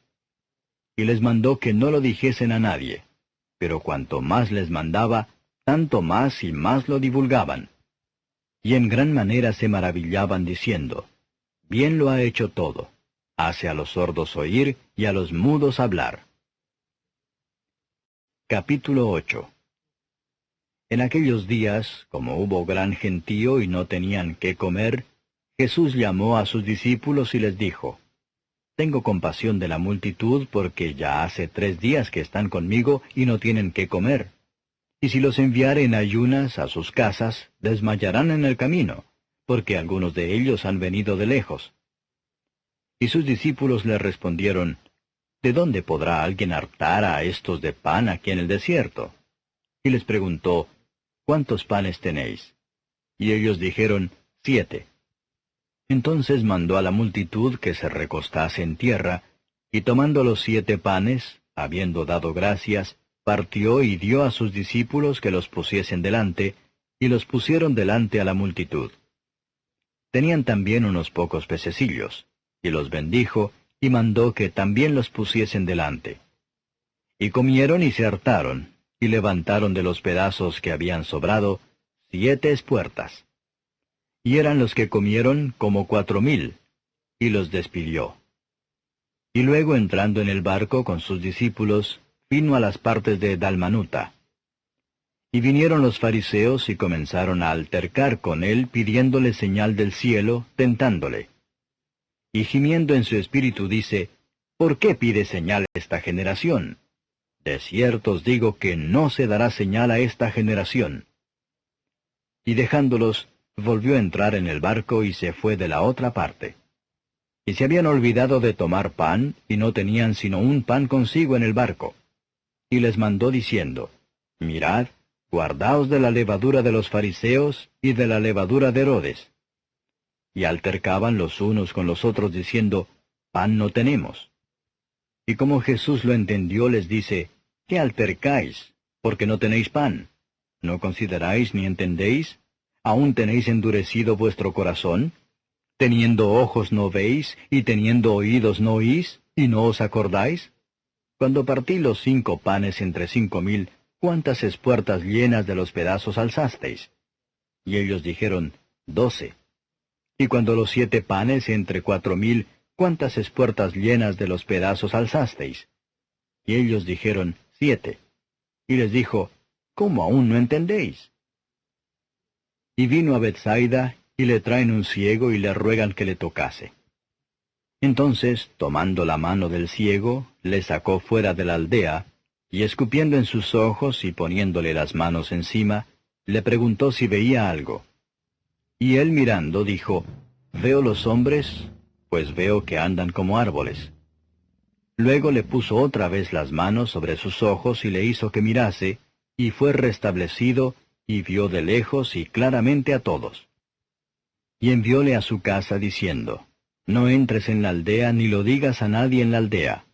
Y les mandó que no lo dijesen a nadie. Pero cuanto más les mandaba, tanto más y más lo divulgaban. Y en gran manera se maravillaban diciendo, Bien lo ha hecho todo, hace a los sordos oír y a los mudos hablar. Capítulo 8. En aquellos días, como hubo gran gentío y no tenían qué comer, Jesús llamó a sus discípulos y les dijo, Tengo compasión de la multitud porque ya hace 3 días que están conmigo y no tienen qué comer. Y si los enviare en ayunas a sus casas, desmayarán en el camino, porque algunos de ellos han venido de lejos. Y sus discípulos le respondieron, ¿De dónde podrá alguien hartar a estos de pan aquí en el desierto? Y les preguntó, ¿Cuántos panes tenéis? Y ellos dijeron, 7. Entonces mandó a la multitud que se recostase en tierra, y tomando los 7 panes, habiendo dado gracias, partió y dio a sus discípulos que los pusiesen delante, y los pusieron delante a la multitud. Tenían también unos pocos pececillos, y los bendijo, y mandó que también los pusiesen delante. Y comieron y se hartaron, y levantaron de los pedazos que habían sobrado 7 espuertas. Y eran los que comieron como 4,000, y los despidió. Y luego entrando en el barco con sus discípulos, vino a las partes de Dalmanuta. Y vinieron los fariseos y comenzaron a altercar con él, pidiéndole señal del cielo, tentándole. Y gimiendo en su espíritu dice, ¿Por qué pide señal esta generación? De cierto os digo que no se dará señal a esta generación. Y dejándolos, volvió a entrar en el barco y se fue de la otra parte. Y se habían olvidado de tomar pan, y no tenían sino un pan consigo en el barco. Y les mandó diciendo, Mirad, guardaos de la levadura de los fariseos y de la levadura de Herodes. Y altercaban los unos con los otros diciendo, Pan no tenemos. Y como Jesús lo entendió, les dice, ¿Qué altercáis? Porque no tenéis pan. ¿No consideráis ni entendéis? ¿Aún tenéis endurecido vuestro corazón? ¿Teniendo ojos no veis, y teniendo oídos no oís, y no os acordáis? Cuando partí los 5 panes entre 5,000, ¿cuántas espuertas llenas de los pedazos alzasteis? Y ellos dijeron, 12. Y cuando los 7 panes entre 4,000, ¿cuántas espuertas llenas de los pedazos alzasteis? Y ellos dijeron, 7. Y les dijo, ¿cómo aún no entendéis? Y vino a Bethsaida, y le traen un ciego, y le ruegan que le tocase. Entonces, tomando la mano del ciego, le sacó fuera de la aldea, y escupiendo en sus ojos y poniéndole las manos encima, le preguntó si veía algo. Y él mirando dijo, ¿veo los hombres? Pues veo que andan como árboles. Luego le puso otra vez las manos sobre sus ojos y le hizo que mirase, y fue restablecido, y vio de lejos y claramente a todos. Y envióle a su casa diciendo, no entres en la aldea ni lo digas a nadie en la aldea.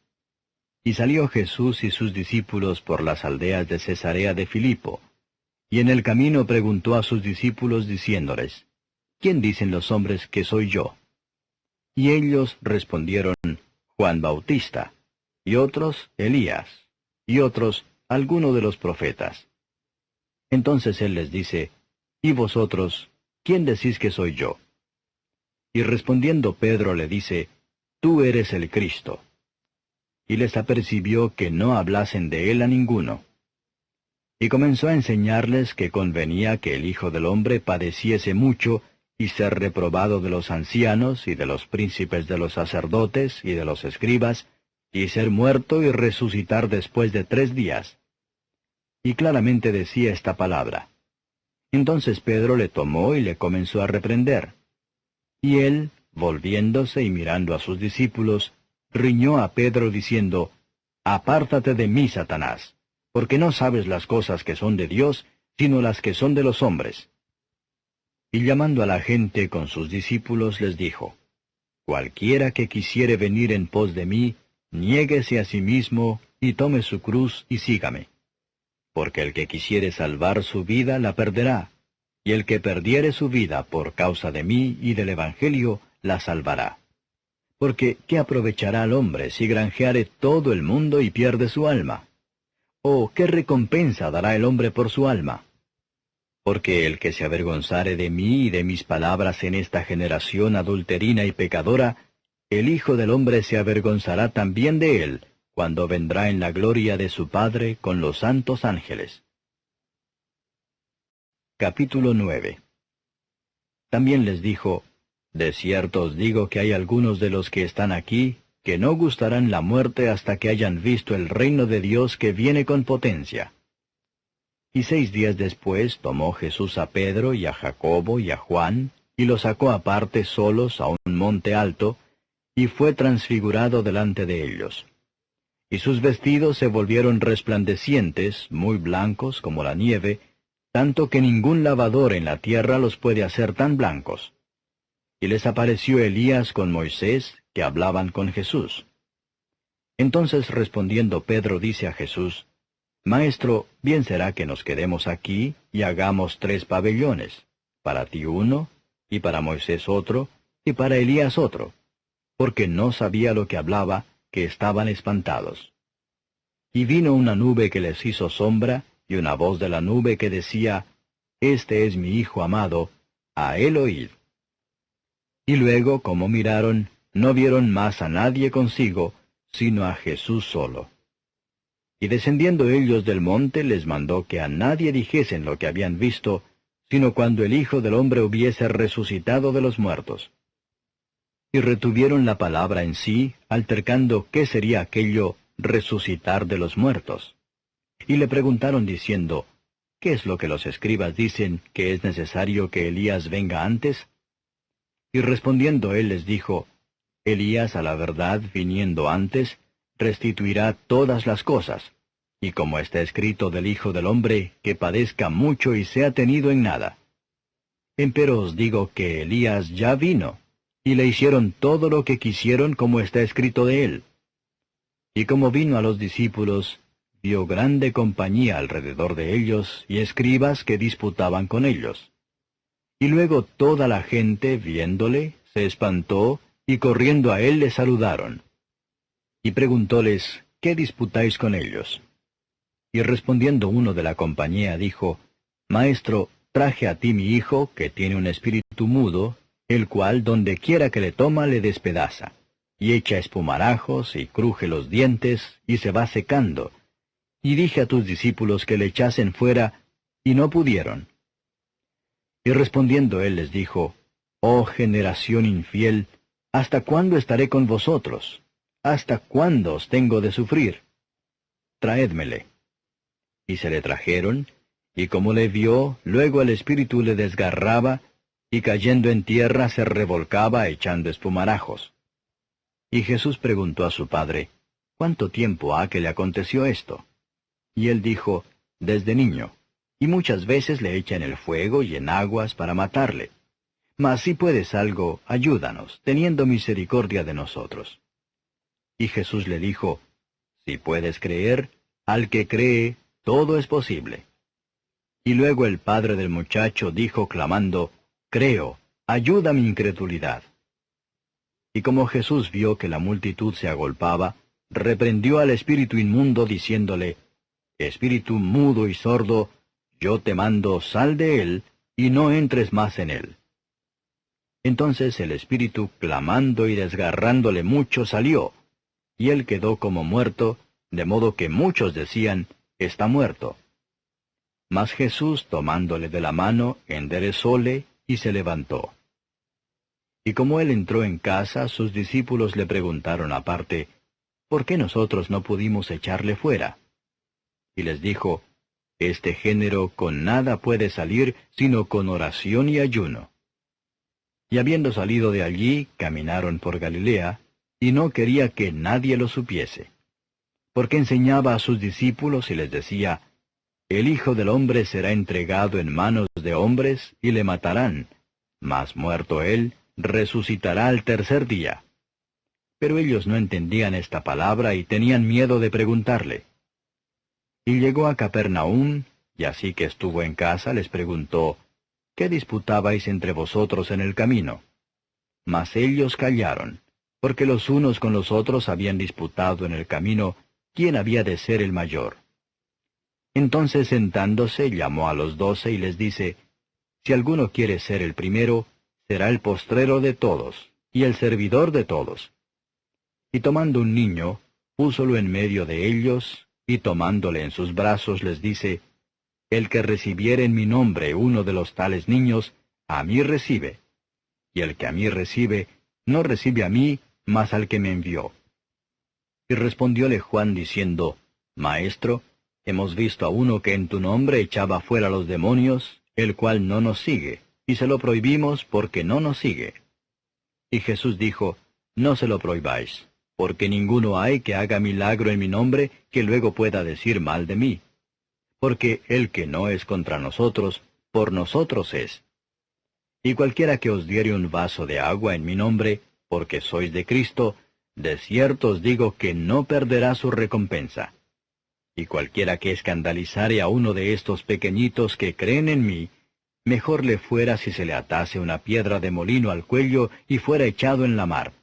Y salió Jesús y sus discípulos por las aldeas de Cesarea de Filipo, y en el camino preguntó a sus discípulos diciéndoles, ¿quién dicen los hombres que soy yo? Y ellos respondieron, Juan Bautista, y otros, Elías, y otros, alguno de los profetas. Entonces él les dice, ¿y vosotros, quién decís que soy yo? Y respondiendo Pedro le dice, tú eres el Cristo. Y les apercibió que no hablasen de él a ninguno. Y comenzó a enseñarles que convenía que el Hijo del Hombre padeciese mucho, y ser reprobado de los ancianos, y de los príncipes de los sacerdotes, y de los escribas, y ser muerto y resucitar después de 3 días. Y claramente decía esta palabra. Entonces Pedro le tomó y le comenzó a reprender. Y él, volviéndose y mirando a sus discípulos, riñó a Pedro diciendo, Apártate de mí, Satanás, porque no sabes las cosas que son de Dios, sino las que son de los hombres. Y llamando a la gente con sus discípulos les dijo, Cualquiera que quisiere venir en pos de mí, niéguese a sí mismo, y tome su cruz y sígame. Porque el que quisiere salvar su vida la perderá, y el que perdiere su vida por causa de mí y del Evangelio la salvará. Porque ¿qué aprovechará al hombre si granjeare todo el mundo y pierde su alma? ¿O qué recompensa dará el hombre por su alma? Porque el que se avergonzare de mí y de mis palabras en esta generación adulterina y pecadora, el Hijo del Hombre se avergonzará también de él, cuando vendrá en la gloria de su Padre con los santos ángeles. Capítulo 9. También les dijo, De cierto os digo que hay algunos de los que están aquí, que no gustarán la muerte hasta que hayan visto el reino de Dios que viene con potencia. Y 6 días después tomó Jesús a Pedro y a Jacobo y a Juan, y los sacó aparte solos a un monte alto, y fue transfigurado delante de ellos. Y sus vestidos se volvieron resplandecientes, muy blancos como la nieve, tanto que ningún lavador en la tierra los puede hacer tan blancos. Y les apareció Elías con Moisés, que hablaban con Jesús. Entonces respondiendo Pedro dice a Jesús, Maestro, bien será que nos quedemos aquí y hagamos 3 pabellones, para ti uno, y para Moisés otro, y para Elías otro, porque no sabía lo que hablaba, que estaban espantados. Y vino una nube que les hizo sombra, y una voz de la nube que decía, Este es mi Hijo amado, a él oíd. Y luego, como miraron, no vieron más a nadie consigo, sino a Jesús solo. Y descendiendo ellos del monte, les mandó que a nadie dijesen lo que habían visto, sino cuando el Hijo del Hombre hubiese resucitado de los muertos. Y retuvieron la palabra en sí, altercando qué sería aquello resucitar de los muertos. Y le preguntaron diciendo, ¿qué es lo que los escribas dicen que es necesario que Elías venga antes? Y respondiendo él les dijo, Elías a la verdad viniendo antes, restituirá todas las cosas, y como está escrito del Hijo del Hombre, que padezca mucho y sea tenido en nada. Empero os digo que Elías ya vino, y le hicieron todo lo que quisieron como está escrito de él. Y como vino a los discípulos, vio grande compañía alrededor de ellos, y escribas que disputaban con ellos. Y luego toda la gente, viéndole, se espantó, y corriendo a él le saludaron. Y preguntóles, ¿qué disputáis con ellos? Y respondiendo uno de la compañía dijo, Maestro, traje a ti mi hijo, que tiene un espíritu mudo, el cual donde quiera que le toma le despedaza, y echa espumarajos, y cruje los dientes, y se va secando. Y dije a tus discípulos que le echasen fuera, y no pudieron. Y respondiendo él les dijo, Oh generación infiel, ¿hasta cuándo estaré con vosotros? ¿Hasta cuándo os tengo de sufrir? Traédmele. Y se le trajeron, y como le vio, luego el espíritu le desgarraba, y cayendo en tierra se revolcaba echando espumarajos. Y Jesús preguntó a su padre, ¿Cuánto tiempo ha que le aconteció esto? Y él dijo, Desde niño, y muchas veces le echan el fuego y en aguas para matarle. Mas si puedes algo, ayúdanos, teniendo misericordia de nosotros. Y Jesús le dijo, Si puedes creer, al que cree, todo es posible. Y luego el padre del muchacho dijo clamando, Creo, ayuda mi incredulidad. Y como Jesús vio que la multitud se agolpaba, reprendió al espíritu inmundo diciéndole, Espíritu mudo y sordo, yo te mando, sal de él, y no entres más en él. Entonces el espíritu, clamando y desgarrándole mucho, salió, y él quedó como muerto, de modo que muchos decían, Está muerto. Mas Jesús, tomándole de la mano, enderezóle, y se levantó. Y como él entró en casa, sus discípulos le preguntaron aparte, ¿Por qué nosotros no pudimos echarle fuera? Y les dijo, Este género con nada puede salir, sino con oración y ayuno. Y habiendo salido de allí, caminaron por Galilea, y no quería que nadie lo supiese. Porque enseñaba a sus discípulos y les decía, El Hijo del Hombre será entregado en manos de hombres, y le matarán, mas muerto él, resucitará al tercer día. Pero ellos no entendían esta palabra y tenían miedo de preguntarle. Y llegó a Capernaum, y así que estuvo en casa les preguntó, ¿Qué disputabais entre vosotros en el camino? Mas ellos callaron, porque los unos con los otros habían disputado en el camino quién había de ser el mayor. Entonces sentándose llamó a los 12 y les dice, Si alguno quiere ser el primero, será el postrero de todos, y el servidor de todos. Y tomando un niño, púsolo en medio de ellos, y tomándole en sus brazos les dice, El que recibiere en mi nombre uno de los tales niños, a mí recibe. Y el que a mí recibe, no recibe a mí, mas al que me envió. Y respondióle Juan diciendo, Maestro, hemos visto a uno que en tu nombre echaba fuera los demonios, el cual no nos sigue, y se lo prohibimos porque no nos sigue. Y Jesús dijo, No se lo prohibáis, porque ninguno hay que haga milagro en mi nombre que luego pueda decir mal de mí. Porque el que no es contra nosotros, por nosotros es. Y cualquiera que os diere un vaso de agua en mi nombre, porque sois de Cristo, de cierto os digo que no perderá su recompensa. Y cualquiera que escandalizare a uno de estos pequeñitos que creen en mí, mejor le fuera si se le atase una piedra de molino al cuello y fuera echado en la mar.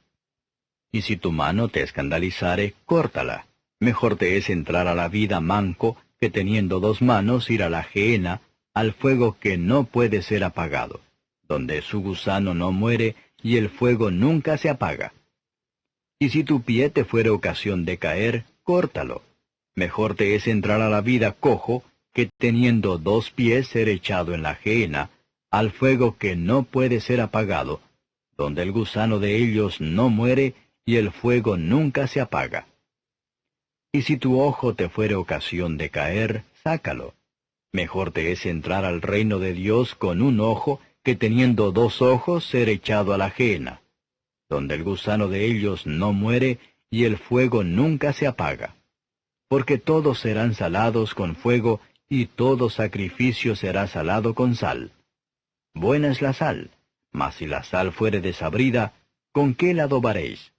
Y si tu mano te escandalizare, córtala. Mejor te es entrar a la vida manco, que teniendo 2 manos ir a la gehenna, al fuego que no puede ser apagado, donde su gusano no muere y el fuego nunca se apaga. Y si tu pie te fuere ocasión de caer, córtalo. Mejor te es entrar a la vida cojo, que teniendo 2 pies ser echado en la gehenna, al fuego que no puede ser apagado, donde el gusano de ellos no muere y el fuego nunca se apaga. Y si tu ojo te fuere ocasión de caer, sácalo. Mejor te es entrar al reino de Dios con un ojo, que teniendo 2 ojos ser echado a la gehenna, donde el gusano de ellos no muere y el fuego nunca se apaga. Porque todos serán salados con fuego, y todo sacrificio será salado con sal. Buena es la sal, mas si la sal fuere desabrida, ¿con qué la adobaréis?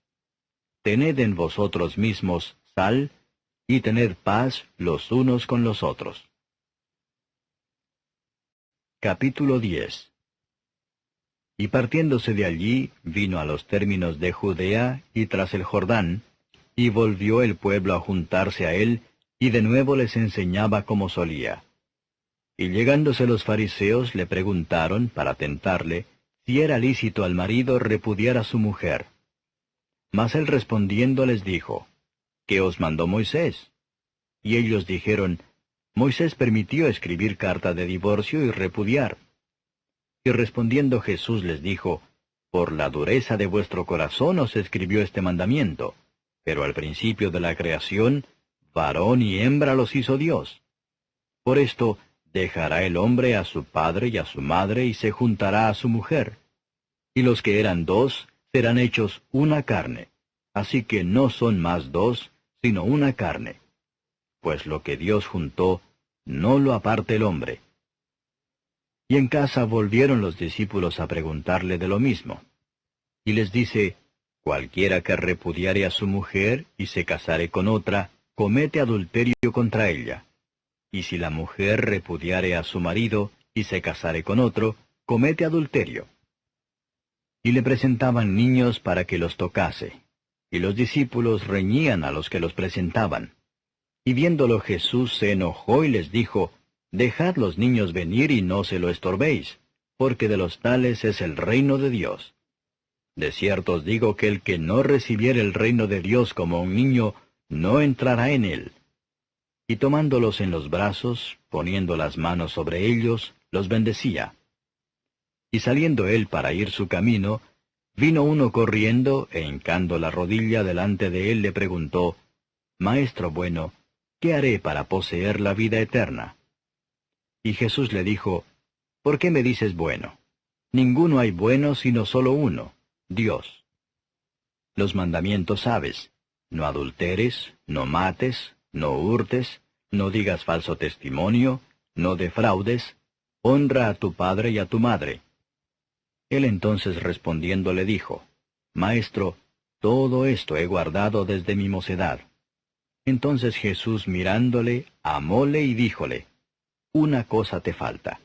Tened en vosotros mismos sal, y tened paz los unos con los otros. Capítulo 10. Y partiéndose de allí, vino a los términos de Judea y tras el Jordán, y volvió el pueblo a juntarse a él, y de nuevo les enseñaba como solía. Y llegándose los fariseos le preguntaron, para tentarle, si era lícito al marido repudiar a su mujer. Mas él respondiendo les dijo, ¿qué os mandó Moisés? Y ellos dijeron, Moisés permitió escribir carta de divorcio y repudiar. Y respondiendo Jesús les dijo, por la dureza de vuestro corazón os escribió este mandamiento, pero al principio de la creación, varón y hembra los hizo Dios. Por esto, dejará el hombre a su padre y a su madre y se juntará a su mujer. Y los que eran dos serán hechos una carne, así que no son más dos, sino una carne. Pues lo que Dios juntó, no lo aparte el hombre. Y en casa volvieron los discípulos a preguntarle de lo mismo. Y les dice, cualquiera que repudiare a su mujer y se casare con otra, comete adulterio contra ella. Y si la mujer repudiare a su marido y se casare con otro, comete adulterio. Y le presentaban niños para que los tocase. Y los discípulos reñían a los que los presentaban. Y viéndolo Jesús se enojó y les dijo, dejad los niños venir y no se lo estorbéis, porque de los tales es el reino de Dios. De cierto os digo que el que no recibiere el reino de Dios como un niño, no entrará en él. Y tomándolos en los brazos, poniendo las manos sobre ellos, los bendecía. Y saliendo él para ir su camino, vino uno corriendo, e hincando la rodilla delante de él le preguntó, Maestro bueno, ¿qué haré para poseer la vida eterna? Y Jesús le dijo, ¿por qué me dices bueno? Ninguno hay bueno sino solo uno, Dios. Los mandamientos sabes, no adulteres, no mates, no hurtes, no digas falso testimonio, no defraudes, honra a tu padre y a tu madre. Él entonces respondiendo le dijo, Maestro, todo esto he guardado desde mi mocedad. Entonces Jesús mirándole, amóle y díjole, una cosa te falta.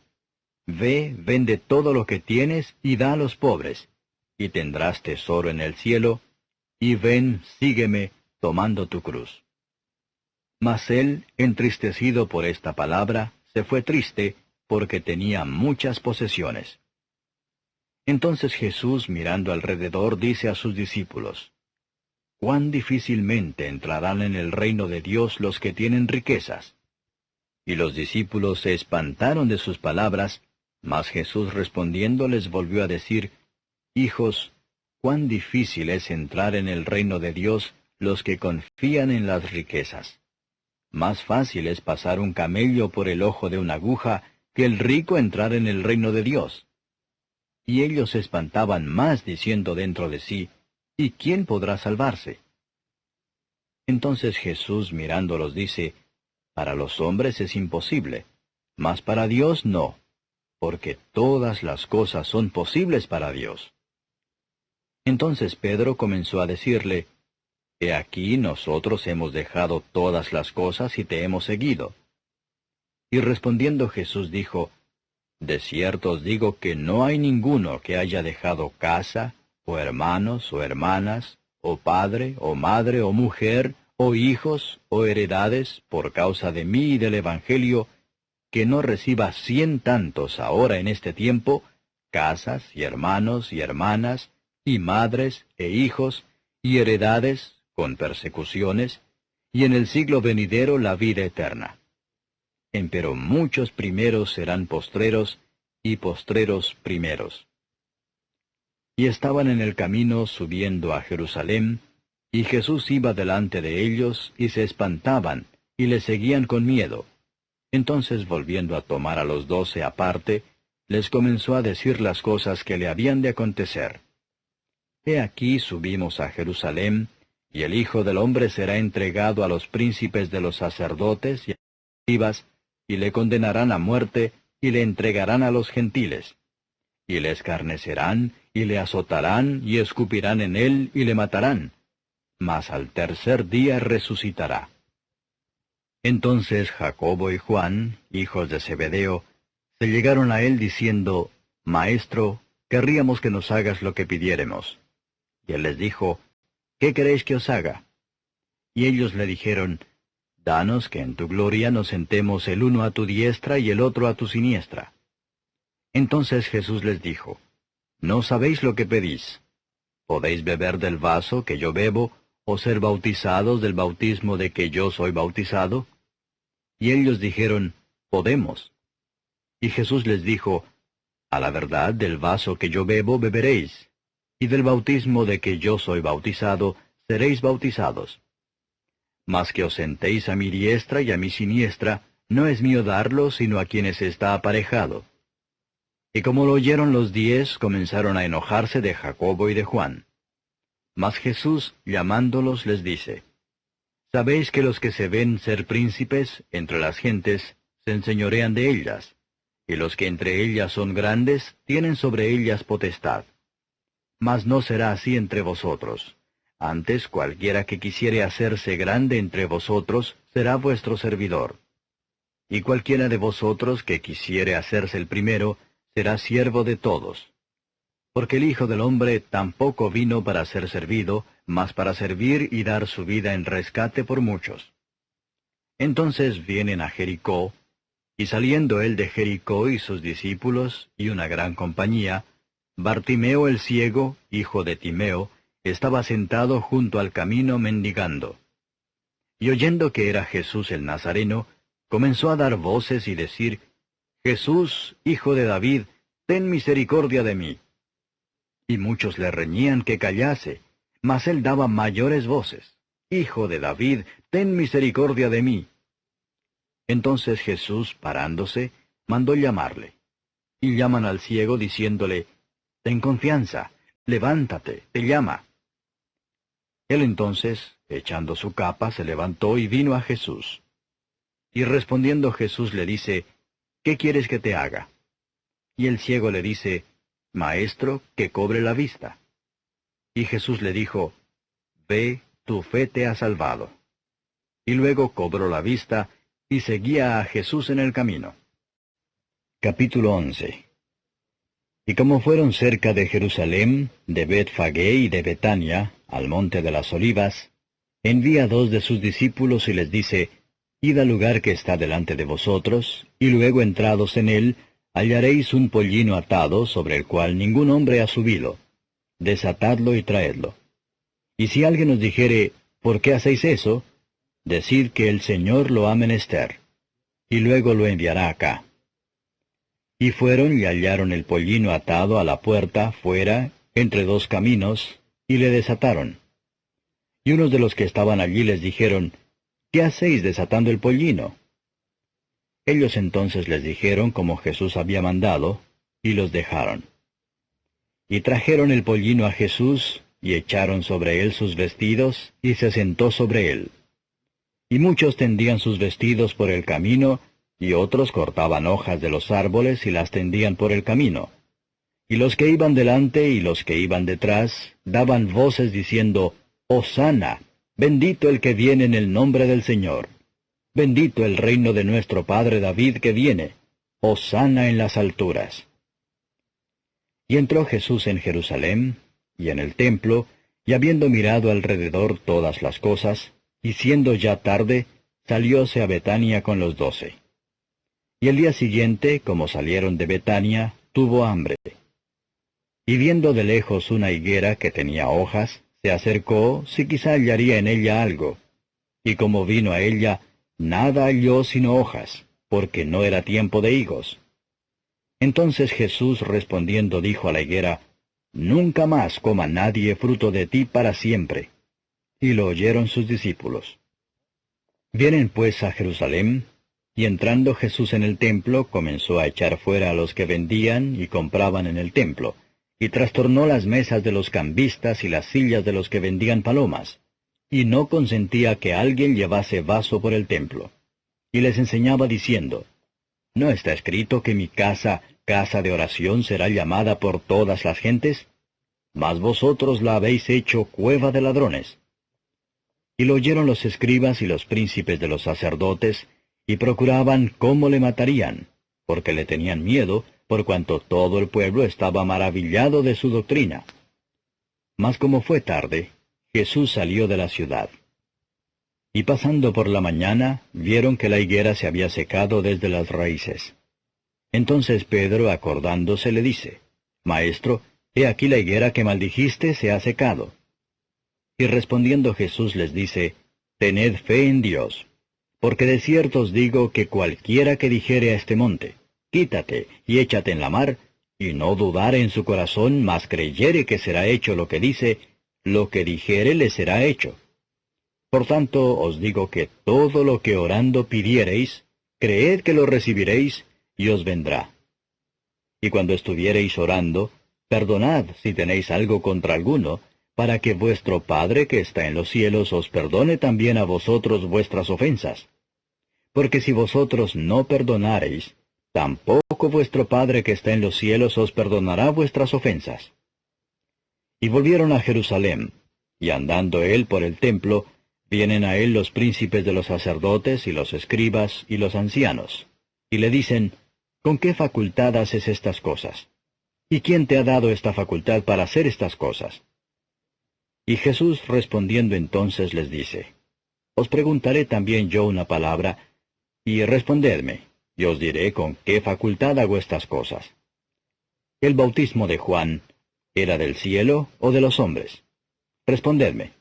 Ve, vende todo lo que tienes y da a los pobres, y tendrás tesoro en el cielo, y ven, sígueme, tomando tu cruz. Mas él, entristecido por esta palabra, se fue triste, porque tenía muchas posesiones. Entonces Jesús, mirando alrededor, dice a sus discípulos, cuán difícilmente entrarán en el reino de Dios los que tienen riquezas. Y los discípulos se espantaron de sus palabras, mas Jesús respondiendo les volvió a decir, Hijos, cuán difícil es entrar en el reino de Dios los que confían en las riquezas. Más fácil es pasar un camello por el ojo de una aguja que el rico entrar en el reino de Dios. Y ellos se espantaban más diciendo dentro de sí, ¿y quién podrá salvarse? Entonces Jesús mirándolos dice, para los hombres es imposible, mas para Dios no, porque todas las cosas son posibles para Dios. Entonces Pedro comenzó a decirle, He aquí nosotros hemos dejado todas las cosas y te hemos seguido. Y respondiendo Jesús dijo, De cierto os digo que no hay ninguno que haya dejado casa, o hermanos, o hermanas, o padre, o madre, o mujer, o hijos, o heredades, por causa de mí y del Evangelio, que no reciba 100 tantos ahora en este tiempo, casas, y hermanos, y hermanas, y madres, e hijos, y heredades, con persecuciones, y en el siglo venidero la vida eterna. Empero muchos primeros serán postreros, y postreros primeros. Y estaban en el camino subiendo a Jerusalén, y Jesús iba delante de ellos, y se espantaban, y le seguían con miedo. Entonces volviendo a tomar a los 12 aparte, les comenzó a decir las cosas que le habían de acontecer. He aquí subimos a Jerusalén, y el Hijo del Hombre será entregado a los príncipes de los sacerdotes y a los escribas, y le condenarán a muerte, y le entregarán a los gentiles. Y le escarnecerán, y le azotarán, y escupirán en él, y le matarán. Mas al tercer día resucitará. Entonces Jacobo y Juan, hijos de Zebedeo, se llegaron a él diciendo, Maestro, querríamos que nos hagas lo que pidiéremos. Y él les dijo, ¿qué queréis que os haga? Y ellos le dijeron, danos que en tu gloria nos sentemos el uno a tu diestra y el otro a tu siniestra. Entonces Jesús les dijo, no sabéis lo que pedís. ¿Podéis beber del vaso que yo bebo, o ser bautizados del bautismo de que yo soy bautizado? Y ellos dijeron, podemos. Y Jesús les dijo, a la verdad del vaso que yo bebo beberéis, y del bautismo de que yo soy bautizado seréis bautizados. Mas que os sentéis a mi diestra y a mi siniestra, no es mío darlo, sino a quienes está aparejado. Y como lo oyeron los 10, comenzaron a enojarse de Jacobo y de Juan. Mas Jesús, llamándolos, les dice, sabéis que los que se ven ser príncipes entre las gentes, se enseñorean de ellas, y los que entre ellas son grandes, tienen sobre ellas potestad. Mas no será así entre vosotros. Antes cualquiera que quisiere hacerse grande entre vosotros, será vuestro servidor. Y cualquiera de vosotros que quisiere hacerse el primero, será siervo de todos. Porque el Hijo del Hombre tampoco vino para ser servido, mas para servir y dar su vida en rescate por muchos. Entonces vienen a Jericó, y saliendo él de Jericó y sus discípulos, y una gran compañía, Bartimeo el ciego, hijo de Timeo, estaba sentado junto al camino mendigando. Y oyendo que era Jesús el Nazareno, comenzó a dar voces y decir, Jesús, hijo de David, ten misericordia de mí. Y muchos le reñían que callase, mas él daba mayores voces, Hijo de David, ten misericordia de mí. Entonces Jesús, parándose, mandó llamarle. Y llaman al ciego diciéndole, ten confianza, levántate, te llama. Él entonces, echando su capa, se levantó y vino a Jesús. Y respondiendo Jesús le dice, ¿qué quieres que te haga? Y el ciego le dice, Maestro, que cobre la vista. Y Jesús le dijo, ve, tu fe te ha salvado. Y luego cobró la vista, y seguía a Jesús en el camino. Capítulo 11. Y como fueron cerca de Jerusalén, de Betfagé y de Betania, al monte de las Olivas, envía 2 de sus discípulos y les dice, id al lugar que está delante de vosotros, y luego entrados en él, hallaréis un pollino atado sobre el cual ningún hombre ha subido. Desatadlo y traedlo. Y si alguien os dijere, ¿por qué hacéis eso? Decid que el Señor lo ha menester, y luego lo enviará acá. Y fueron y hallaron el pollino atado a la puerta, fuera, entre 2 caminos, y le desataron. Y unos de los que estaban allí les dijeron, ¿qué hacéis desatando el pollino? Ellos entonces les dijeron como Jesús había mandado, y los dejaron. Y trajeron el pollino a Jesús, y echaron sobre él sus vestidos, y se sentó sobre él. Y muchos tendían sus vestidos por el camino, y otros cortaban hojas de los árboles y las tendían por el camino. Y los que iban delante y los que iban detrás, daban voces diciendo, Hosana, bendito el que viene en el nombre del Señor. Bendito el reino de nuestro padre David que viene. Hosana en las alturas. Y entró Jesús en Jerusalén, y en el templo, y habiendo mirado alrededor todas las cosas, y siendo ya tarde, salióse a Betania con los 12. Y el día siguiente, como salieron de Betania, tuvo hambre. Y viendo de lejos una higuera que tenía hojas, se acercó, si quizá hallaría en ella algo. Y como vino a ella, nada halló sino hojas, porque no era tiempo de higos. Entonces Jesús respondiendo dijo a la higuera, Nunca más coma nadie fruto de ti para siempre. Y lo oyeron sus discípulos. Vienen pues a Jerusalén, y entrando Jesús en el templo, comenzó a echar fuera a los que vendían y compraban en el templo, y trastornó las mesas de los cambistas y las sillas de los que vendían palomas, y no consentía que alguien llevase vaso por el templo. Y les enseñaba diciendo, ¿no está escrito que mi casa, casa de oración, será llamada por todas las gentes? Mas vosotros la habéis hecho cueva de ladrones. Y lo oyeron los escribas y los príncipes de los sacerdotes, y procuraban cómo le matarían, porque le tenían miedo, por cuanto todo el pueblo estaba maravillado de su doctrina. Mas como fue tarde, Jesús salió de la ciudad. Y pasando por la mañana, vieron que la higuera se había secado desde las raíces. Entonces Pedro, acordándose, le dice, Maestro, he aquí la higuera que maldijiste se ha secado. Y respondiendo Jesús les dice, Tened fe en Dios, porque de cierto os digo que cualquiera que dijere a este monte, Quítate y échate en la mar, y no dudare en su corazón, mas creyere que será hecho lo que dice, lo que dijere le será hecho. Por tanto os digo que todo lo que orando pidiereis, creed que lo recibiréis, y os vendrá. Y cuando estuviereis orando, perdonad si tenéis algo contra alguno, para que vuestro Padre que está en los cielos os perdone también a vosotros vuestras ofensas. Porque si vosotros no perdonareis, tampoco vuestro Padre que está en los cielos os perdonará vuestras ofensas. Y volvieron a Jerusalén, y andando él por el templo, vienen a él los príncipes de los sacerdotes y los escribas y los ancianos, y le dicen, ¿con qué facultad haces estas cosas? ¿Y quién te ha dado esta facultad para hacer estas cosas? Y Jesús respondiendo entonces les dice, Os preguntaré también yo una palabra, y respondedme, y os diré con qué facultad hago estas cosas. ¿El bautismo de Juan era del cielo o de los hombres? Respondedme.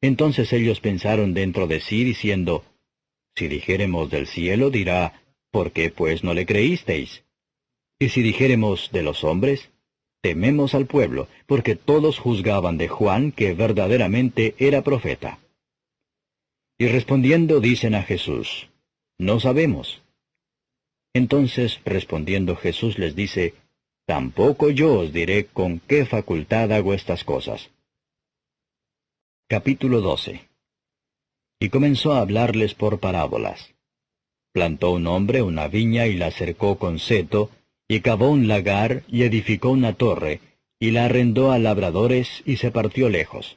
Entonces ellos pensaron dentro de sí, diciendo, Si dijéremos del cielo, dirá, ¿por qué pues no le creísteis? Y si dijéremos de los hombres, tememos al pueblo, porque todos juzgaban de Juan que verdaderamente era profeta. Y respondiendo dicen a Jesús, No sabemos. Entonces respondiendo Jesús les dice, Tampoco yo os diré con qué facultad hago estas cosas. Capítulo 12. Y comenzó a hablarles por parábolas. Plantó un hombre una viña y la cercó con seto, y cavó un lagar y edificó una torre, y la arrendó a labradores y se partió lejos.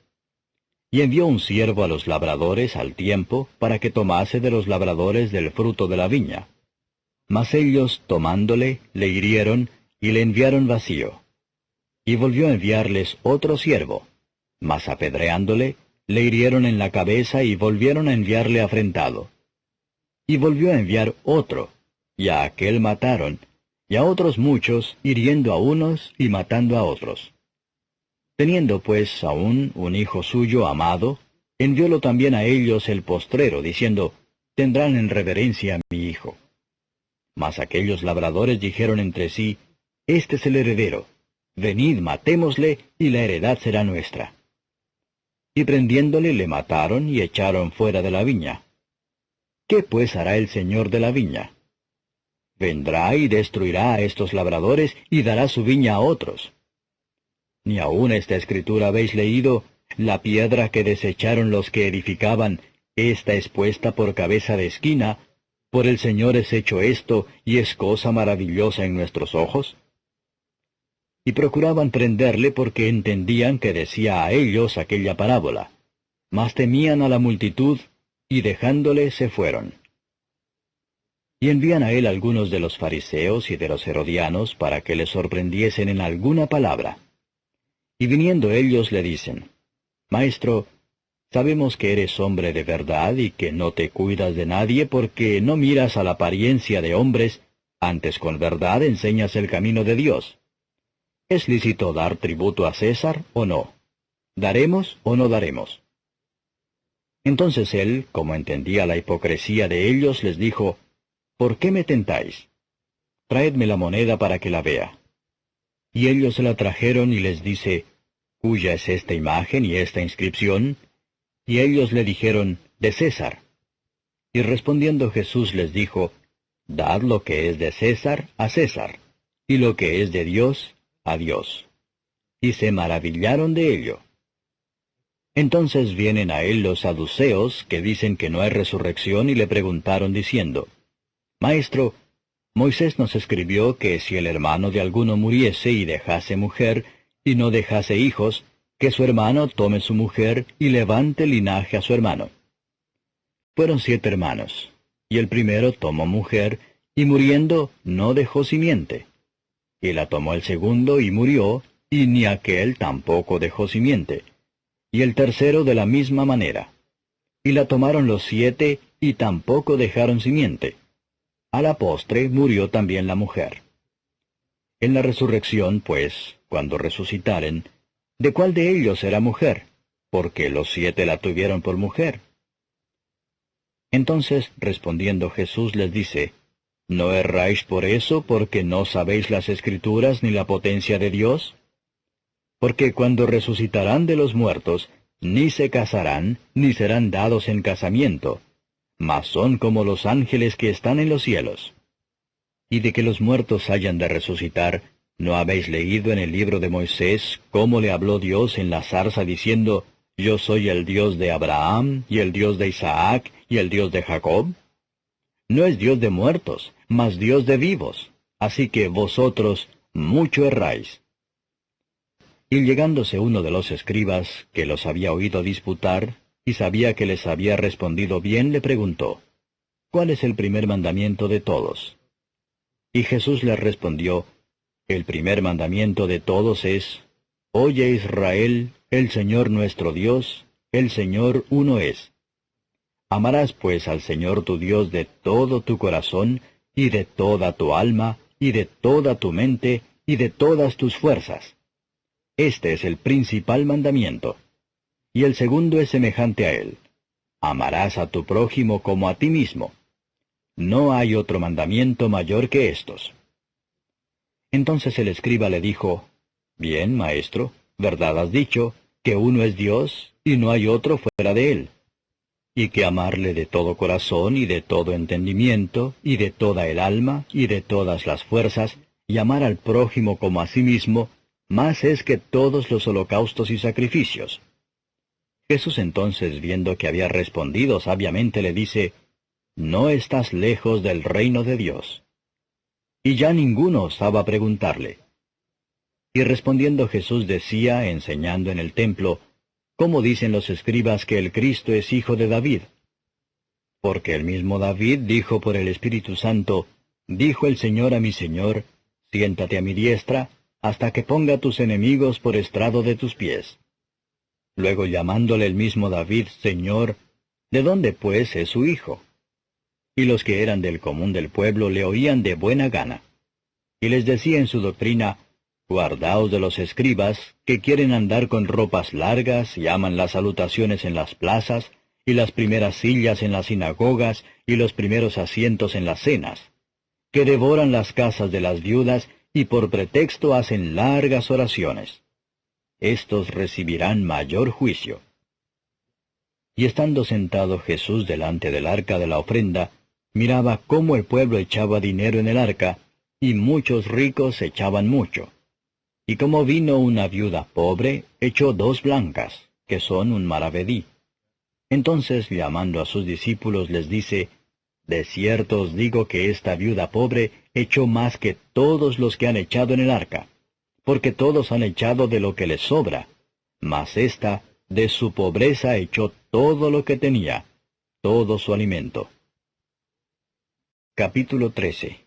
Y envió un siervo a los labradores al tiempo, para que tomase de los labradores del fruto de la viña. Mas ellos, tomándole, le hirieron, y le enviaron vacío. Y volvió a enviarles otro siervo, mas apedreándole, le hirieron en la cabeza y volvieron a enviarle afrentado. Y volvió a enviar otro, y a aquel mataron, y a otros muchos, hiriendo a unos y matando a otros. Teniendo pues aún un hijo suyo amado, enviólo también a ellos el postrero, diciendo, Tendrán en reverencia a mi hijo. Mas aquellos labradores dijeron entre sí, Este es el heredero, venid, matémosle, y la heredad será nuestra. Y prendiéndole le mataron y echaron fuera de la viña. ¿Qué pues hará el señor de la viña? Vendrá y destruirá a estos labradores y dará su viña a otros. Ni aun esta escritura habéis leído, la piedra que desecharon los que edificaban, esta es puesta por cabeza de esquina, ¿por el Señor es hecho esto, y es cosa maravillosa en nuestros ojos? Y procuraban prenderle porque entendían que decía a ellos aquella parábola, mas temían a la multitud, y dejándole se fueron. Y envían a él algunos de los fariseos y de los herodianos para que le sorprendiesen en alguna palabra. Y viniendo ellos le dicen, Maestro, sabemos que eres hombre de verdad y que no te cuidas de nadie porque no miras a la apariencia de hombres, antes con verdad enseñas el camino de Dios. ¿Es lícito dar tributo a César o no? ¿Daremos o no daremos? Entonces él, como entendía la hipocresía de ellos, les dijo, ¿por qué me tentáis? Traedme la moneda para que la vea. Y ellos se la trajeron y les dice, ¿cuya es esta imagen y esta inscripción? Y ellos le dijeron, de César. Y respondiendo Jesús les dijo, Dad lo que es de César a César, y lo que es de Dios a Dios. Y se maravillaron de ello. Entonces vienen a él los saduceos, que dicen que no hay resurrección, y le preguntaron diciendo, Maestro, Moisés nos escribió que si el hermano de alguno muriese y dejase mujer, y no dejase hijos, que su hermano tome su mujer y levante linaje a su hermano. Fueron 7 hermanos, y el primero tomó mujer, y muriendo no dejó simiente, Y la tomó el segundo y murió, y ni aquel tampoco dejó simiente. Y el tercero de la misma manera. Y la tomaron los 7, y tampoco dejaron simiente. A la postre murió también la mujer. En la resurrección, pues, cuando resucitaren, ¿de cuál de ellos será mujer? Porque los 7 la tuvieron por mujer. Entonces, respondiendo Jesús les dice, ¿no erráis por eso, porque no sabéis las Escrituras ni la potencia de Dios? Porque cuando resucitarán de los muertos, ni se casarán, ni serán dados en casamiento, mas son como los ángeles que están en los cielos. Y de que los muertos hayan de resucitar, ¿no habéis leído en el libro de Moisés cómo le habló Dios en la zarza diciendo, Yo soy el Dios de Abraham, y el Dios de Isaac, y el Dios de Jacob? No es Dios de muertos, mas Dios de vivos. Así que vosotros mucho erráis. Y llegándose uno de los escribas, que los había oído disputar, y sabía que les había respondido bien, le preguntó, ¿cuál es el primer mandamiento de todos? Y Jesús les respondió, el primer mandamiento de todos es, Oye Israel, el Señor nuestro Dios, el Señor uno es. Amarás pues al Señor tu Dios de todo tu corazón, y de toda tu alma, y de toda tu mente, y de todas tus fuerzas. Este es el principal mandamiento. Y el segundo es semejante a él. Amarás a tu prójimo como a ti mismo. No hay otro mandamiento mayor que estos. Entonces el escriba le dijo, Bien, maestro, verdad has dicho, que uno es Dios, y no hay otro fuera de él. Y que amarle de todo corazón, y de todo entendimiento, y de toda el alma, y de todas las fuerzas, y amar al prójimo como a sí mismo, más es que todos los holocaustos y sacrificios. Jesús entonces, viendo que había respondido sabiamente, le dice, No estás lejos del reino de Dios. Y ya ninguno osaba preguntarle. Y respondiendo Jesús decía, enseñando en el templo, ¿cómo dicen los escribas que el Cristo es hijo de David? Porque el mismo David dijo por el Espíritu Santo, Dijo el Señor a mi Señor, Siéntate a mi diestra, hasta que ponga tus enemigos por estrado de tus pies. Luego llamándole el mismo David Señor, ¿de dónde pues es su hijo? Y los que eran del común del pueblo le oían de buena gana. Y les decía en su doctrina, Guardaos de los escribas, que quieren andar con ropas largas, y aman las salutaciones en las plazas, y las primeras sillas en las sinagogas, y los primeros asientos en las cenas, que devoran las casas de las viudas, y por pretexto hacen largas oraciones. Estos recibirán mayor juicio. Y estando sentado Jesús delante del arca de la ofrenda, miraba cómo el pueblo echaba dinero en el arca, y muchos ricos echaban mucho. Y como vino una viuda pobre, echó 2 blancas, que son un maravedí. Entonces, llamando a sus discípulos, les dice, De cierto os digo que esta viuda pobre echó más que todos los que han echado en el arca, porque todos han echado de lo que les sobra, mas ésta, de su pobreza echó todo lo que tenía, todo su alimento. Capítulo 13.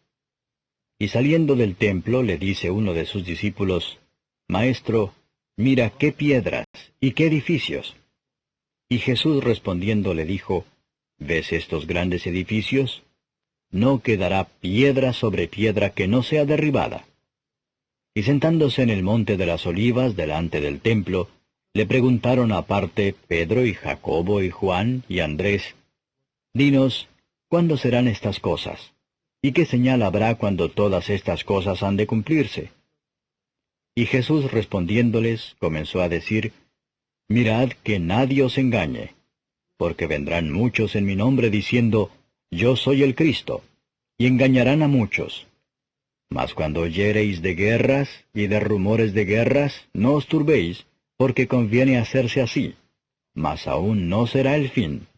Y saliendo del templo le dice uno de sus discípulos, Maestro, mira qué piedras y qué edificios. Y Jesús respondiendo le dijo, ¿Ves estos grandes edificios? No quedará piedra sobre piedra que no sea derribada. Y sentándose en el monte de las olivas delante del templo, le preguntaron aparte Pedro y Jacobo y Juan y Andrés, Dinos, ¿cuándo serán estas cosas? ¿Y qué señal habrá cuando todas estas cosas han de cumplirse? Y Jesús respondiéndoles, comenzó a decir, Mirad que nadie os engañe, porque vendrán muchos en mi nombre diciendo, Yo soy el Cristo, y engañarán a muchos. Mas cuando oyereis de guerras y de rumores de guerras, no os turbéis, porque conviene hacerse así, mas aún no será el fin.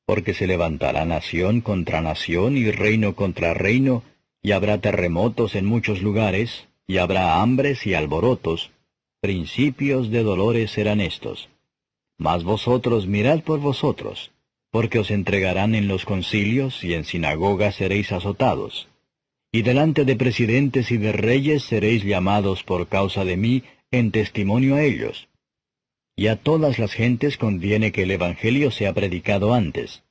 Porque se levantará nación contra nación y reino contra reino, y habrá terremotos en muchos lugares, y habrá hambres y alborotos. Principios de dolores serán estos. Mas vosotros mirad por vosotros, porque os entregarán en los concilios y en sinagogas seréis azotados. y delante de presidentes y de reyes seréis llamados por causa de mí en testimonio a ellos. Y a todas las gentes conviene que el Evangelio sea predicado antes.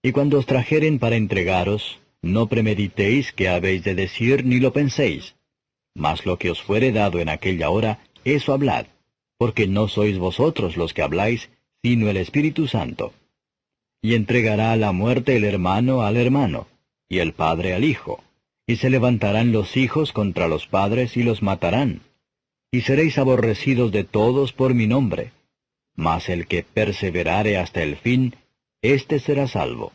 Y cuando os trajeren para entregaros, no premeditéis qué habéis de decir ni lo penséis. Mas lo que os fuere dado en aquella hora, eso hablad, porque no sois vosotros los que habláis, sino el Espíritu Santo. Y entregará a la muerte el hermano al hermano, y el padre al hijo. Y se levantarán los hijos contra los padres y los matarán. Y seréis aborrecidos de todos por mi nombre. Mas el que perseverare hasta el fin, éste será salvo.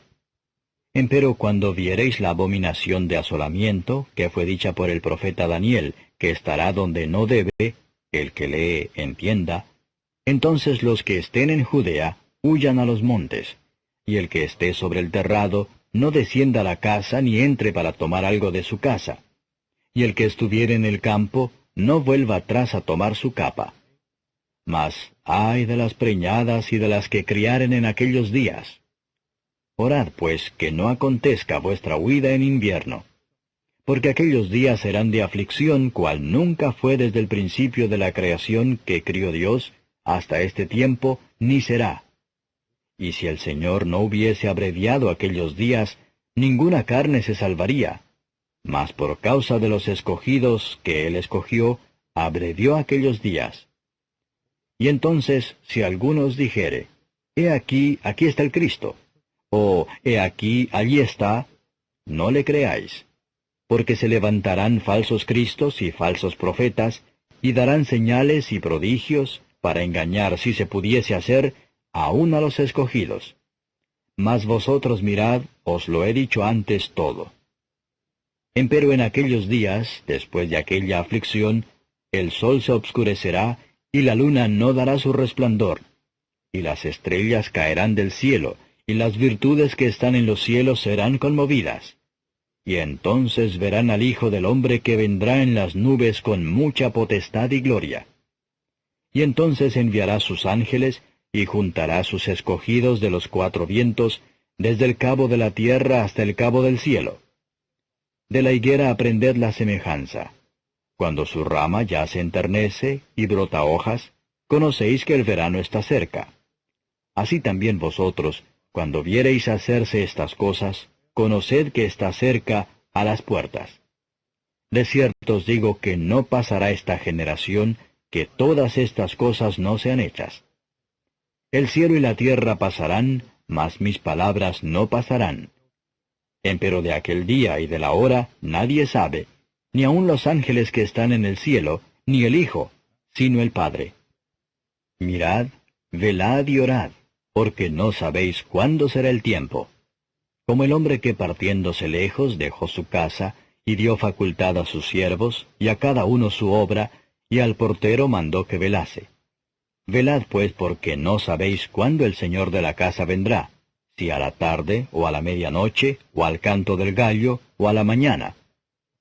Empero cuando viereis la abominación de asolamiento, que fue dicha por el profeta Daniel, que estará donde no debe, el que lee entienda, entonces los que estén en Judea huyan a los montes, y el que esté sobre el terrado no descienda a la casa ni entre para tomar algo de su casa, y el que estuviere en el campo no vuelva atrás a tomar su capa. Mas ay de las preñadas y de las que criaren en aquellos días. Orad pues que no acontezca vuestra huida en invierno, porque aquellos días serán de aflicción cual nunca fue desde el principio de la creación que crió Dios hasta este tiempo, ni será. Y si el Señor no hubiese abreviado aquellos días, ninguna carne se salvaría, mas por causa de los escogidos que Él escogió, abrevió aquellos días. Y entonces, si alguno os dijere, he aquí está el Cristo, o he aquí, allí está, no le creáis, porque se levantarán falsos cristos y falsos profetas, y darán señales y prodigios, para engañar, si se pudiese hacer, aun a los escogidos. Mas vosotros mirad, os lo he dicho antes todo. Empero en aquellos días, después de aquella aflicción, el sol se obscurecerá, y la luna no dará su resplandor, y las estrellas caerán del cielo, y las virtudes que están en los cielos serán conmovidas. Y entonces verán al Hijo del Hombre que vendrá en las nubes con mucha potestad y gloria. Y entonces enviará sus ángeles, y juntará sus escogidos de los cuatro vientos, desde el cabo de la tierra hasta el cabo del cielo. De la higuera aprended la semejanza. Cuando su rama ya se enternece y brota hojas, conocéis que el verano está cerca. Así también vosotros, cuando viereis hacerse estas cosas, conoced que está cerca a las puertas. De cierto os digo que no pasará esta generación, que todas estas cosas no sean hechas. El cielo y la tierra pasarán, mas mis palabras no pasarán. Empero de aquel día y de la hora nadie sabe, ni aun los ángeles que están en el cielo, ni el Hijo, sino el Padre. Mirad, velad y orad, porque no sabéis cuándo será el tiempo. Como el hombre que partiéndose lejos dejó su casa, y dio facultad a sus siervos, y a cada uno su obra, y al portero mandó que velase. Velad pues porque no sabéis cuándo el Señor de la casa vendrá, si a la tarde, o a la medianoche, o al canto del gallo, o a la mañana.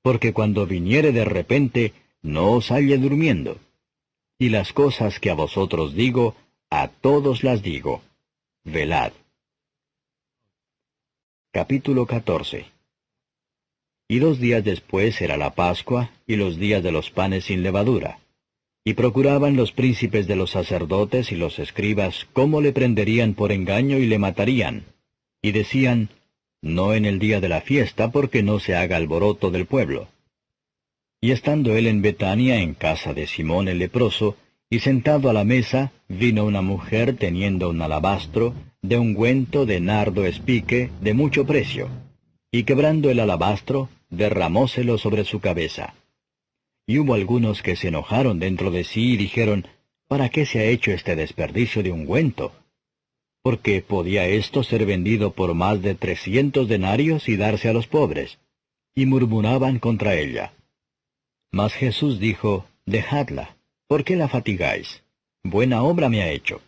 Porque cuando viniere de repente, no os halle durmiendo. Y las cosas que a vosotros digo, a todos las digo. Velad. Capítulo 14. Y 2 días después era la Pascua, y los días de los panes sin levadura. Y procuraban los príncipes de los sacerdotes y los escribas cómo le prenderían por engaño y le matarían. Y decían, no en el día de la fiesta, porque no se haga alboroto del pueblo. Y estando él en Betania, en casa de Simón el leproso, y sentado a la mesa, vino una mujer teniendo un alabastro, de ungüento de nardo espique, de mucho precio, y quebrando el alabastro, derramóselo sobre su cabeza. Y hubo algunos que se enojaron dentro de sí y dijeron, ¿para qué se ha hecho este desperdicio de ungüento? Porque podía esto ser vendido por más de 300 denarios y darse a los pobres. Y murmuraban contra ella. Mas Jesús dijo, dejadla, ¿por qué la fatigáis? Buena obra me ha hecho.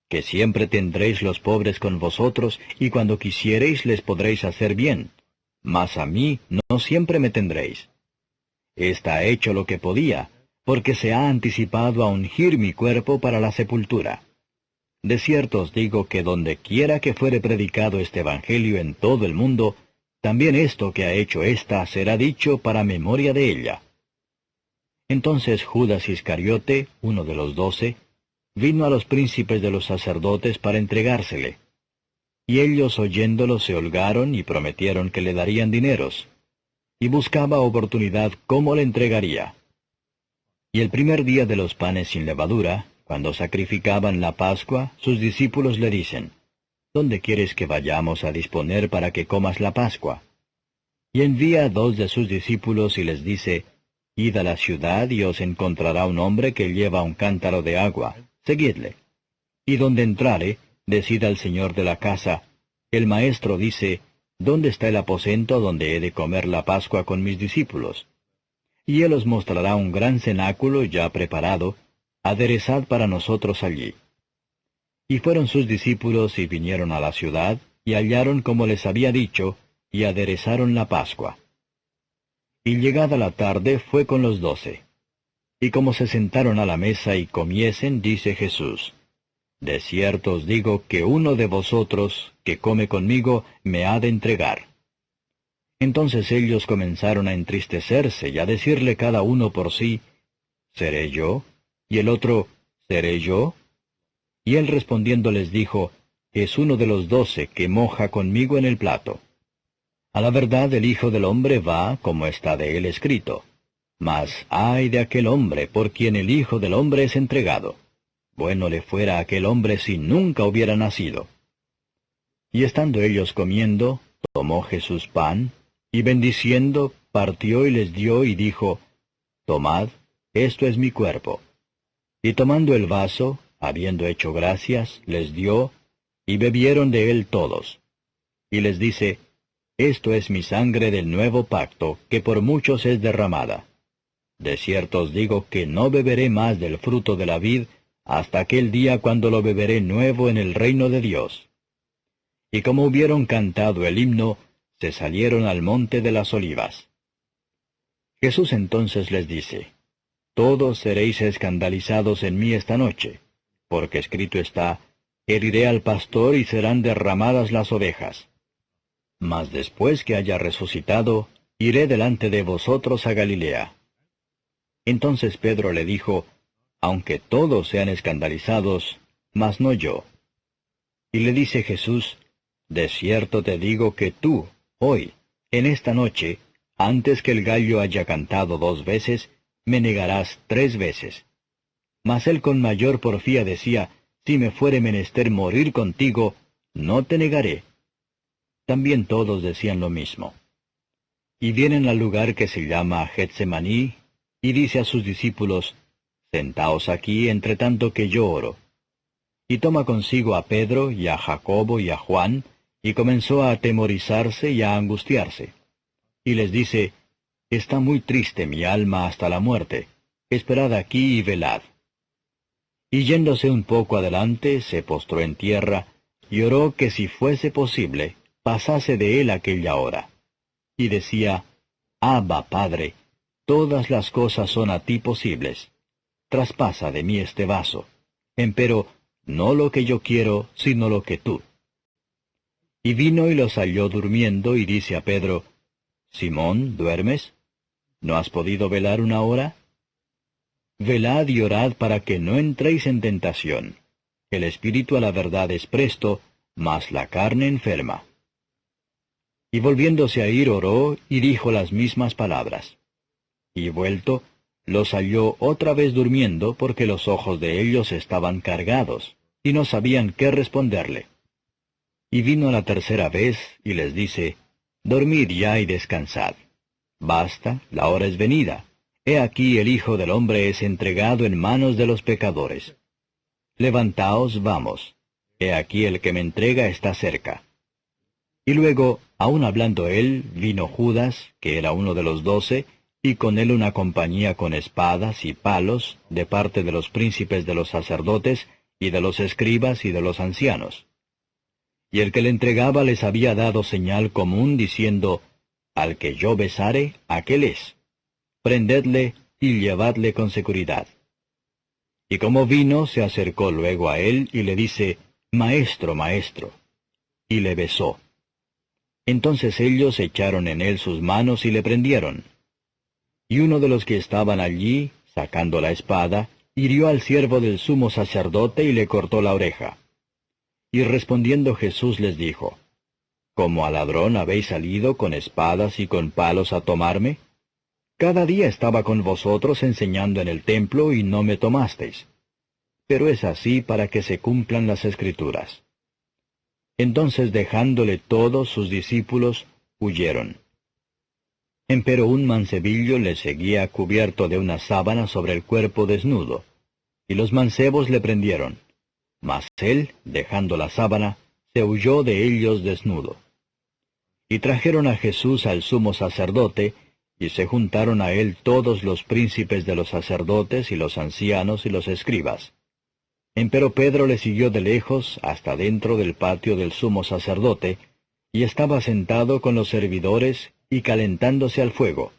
Que siempre tendréis los pobres con vosotros, y cuando quisiereis les podréis hacer bien. Mas a mí no siempre me tendréis. Esta ha hecho lo que podía, porque se ha anticipado a ungir mi cuerpo para la sepultura. De cierto os digo que donde quiera que fuere predicado este Evangelio en todo el mundo, también esto que ha hecho ésta será dicho para memoria de ella. Entonces Judas Iscariote, uno de los 12, vino a los príncipes de los sacerdotes para entregársele. Y ellos oyéndolo se holgaron y prometieron que le darían dineros, y buscaba oportunidad cómo le entregaría. Y el primer día de los panes sin levadura, cuando sacrificaban la Pascua, sus discípulos le dicen, ¿Dónde quieres que vayamos a disponer para que comas la Pascua? Y envía a 2 de sus discípulos y les dice, Id a la ciudad y os encontrará un hombre que lleva un cántaro de agua, seguidle. Y donde entrare, decid al señor de la casa, el maestro dice, ¿Dónde está el aposento donde he de comer la Pascua con mis discípulos? Y él os mostrará un gran cenáculo ya preparado, aderezad para nosotros allí. Y fueron sus discípulos y vinieron a la ciudad, y hallaron como les había dicho, y aderezaron la Pascua. Y llegada la tarde fue con los 12. Y como se sentaron a la mesa y comiesen, dice Jesús, De cierto os digo que uno de vosotros, que come conmigo, me ha de entregar. Entonces ellos comenzaron a entristecerse y a decirle cada uno por sí, ¿Seré yo? Y el otro, ¿Seré yo? Y él respondiendo les dijo, Es uno de los 12 que moja conmigo en el plato. A la verdad el Hijo del Hombre va, como está de él escrito. Mas ay de aquel hombre por quien el Hijo del Hombre es entregado. Bueno le fuera a aquel hombre si nunca hubiera nacido. Y estando ellos comiendo, tomó Jesús pan, y bendiciendo, partió y les dio y dijo, Tomad, esto es mi cuerpo. Y tomando el vaso, habiendo hecho gracias, les dio, y bebieron de él todos. Y les dice, Esto es mi sangre del nuevo pacto, que por muchos es derramada. De cierto os digo que no beberé más del fruto de la vid, hasta aquel día cuando lo beberé nuevo en el reino de Dios. Y como hubieron cantado el himno, se salieron al monte de las olivas. Jesús entonces les dice, Todos seréis escandalizados en mí esta noche, porque escrito está, Heriré al pastor y serán derramadas las ovejas. Mas después que haya resucitado, iré delante de vosotros a Galilea. Entonces Pedro le dijo, Aunque todos sean escandalizados, mas no yo. Y le dice Jesús, De cierto te digo que tú, hoy, en esta noche, antes que el gallo haya cantado 2 veces, me negarás 3 veces. Mas él con mayor porfía decía, Si me fuere menester morir contigo, no te negaré. También todos decían lo mismo. Y vienen al lugar que se llama Getsemaní, y dice a sus discípulos, Sentaos aquí entre tanto que yo oro. Y toma consigo a Pedro y a Jacobo y a Juan, y comenzó a atemorizarse y a angustiarse. Y les dice, Está muy triste mi alma hasta la muerte, esperad aquí y velad. Y yéndose un poco adelante, se postró en tierra, y oró que si fuese posible, pasase de él aquella hora. Y decía, Abba, Padre, todas las cosas son a ti posibles. Traspasa de mí este vaso, empero no lo que yo quiero, sino lo que tú. Y vino y los halló durmiendo, y dice a Pedro, Simón, ¿duermes? ¿No has podido velar 1 hora? Velad y orad para que no entréis en tentación. El espíritu a la verdad es presto, mas la carne enferma. Y volviéndose a ir oró, y dijo las mismas palabras. Y vuelto, los halló otra vez durmiendo, porque los ojos de ellos estaban cargados, y no sabían qué responderle. Y vino la tercera vez, y les dice, Dormid ya y descansad. Basta, la hora es venida. He aquí el Hijo del Hombre es entregado en manos de los pecadores. Levantaos, vamos. He aquí el que me entrega está cerca. Y luego, aun hablando él, vino Judas, que era uno de los 12, y con él una compañía con espadas y palos, de parte de los príncipes de los sacerdotes, y de los escribas y de los ancianos. Y el que le entregaba les había dado señal común, diciendo, Al que yo besare, aquel es. Prendedle y llevadle con seguridad. Y como vino, se acercó luego a él, y le dice, Maestro, maestro. Y le besó. Entonces ellos echaron en él sus manos y le prendieron. Y uno de los que estaban allí, sacando la espada, hirió al siervo del sumo sacerdote y le cortó la oreja. Y respondiendo Jesús les dijo, ¿Como a ladrón habéis salido con espadas y con palos a tomarme? Cada día estaba con vosotros enseñando en el templo y no me tomasteis. Pero es así para que se cumplan las Escrituras. Entonces dejándole todos sus discípulos, huyeron. Empero un mancebillo le seguía cubierto de una sábana sobre el cuerpo desnudo, y los mancebos le prendieron. Mas él, dejando la sábana, se huyó de ellos desnudo. Y trajeron a Jesús al sumo sacerdote, y se juntaron a él todos los príncipes de los sacerdotes y los ancianos y los escribas. Empero Pedro le siguió de lejos hasta dentro del patio del sumo sacerdote, y estaba sentado con los servidores y calentándose al fuego.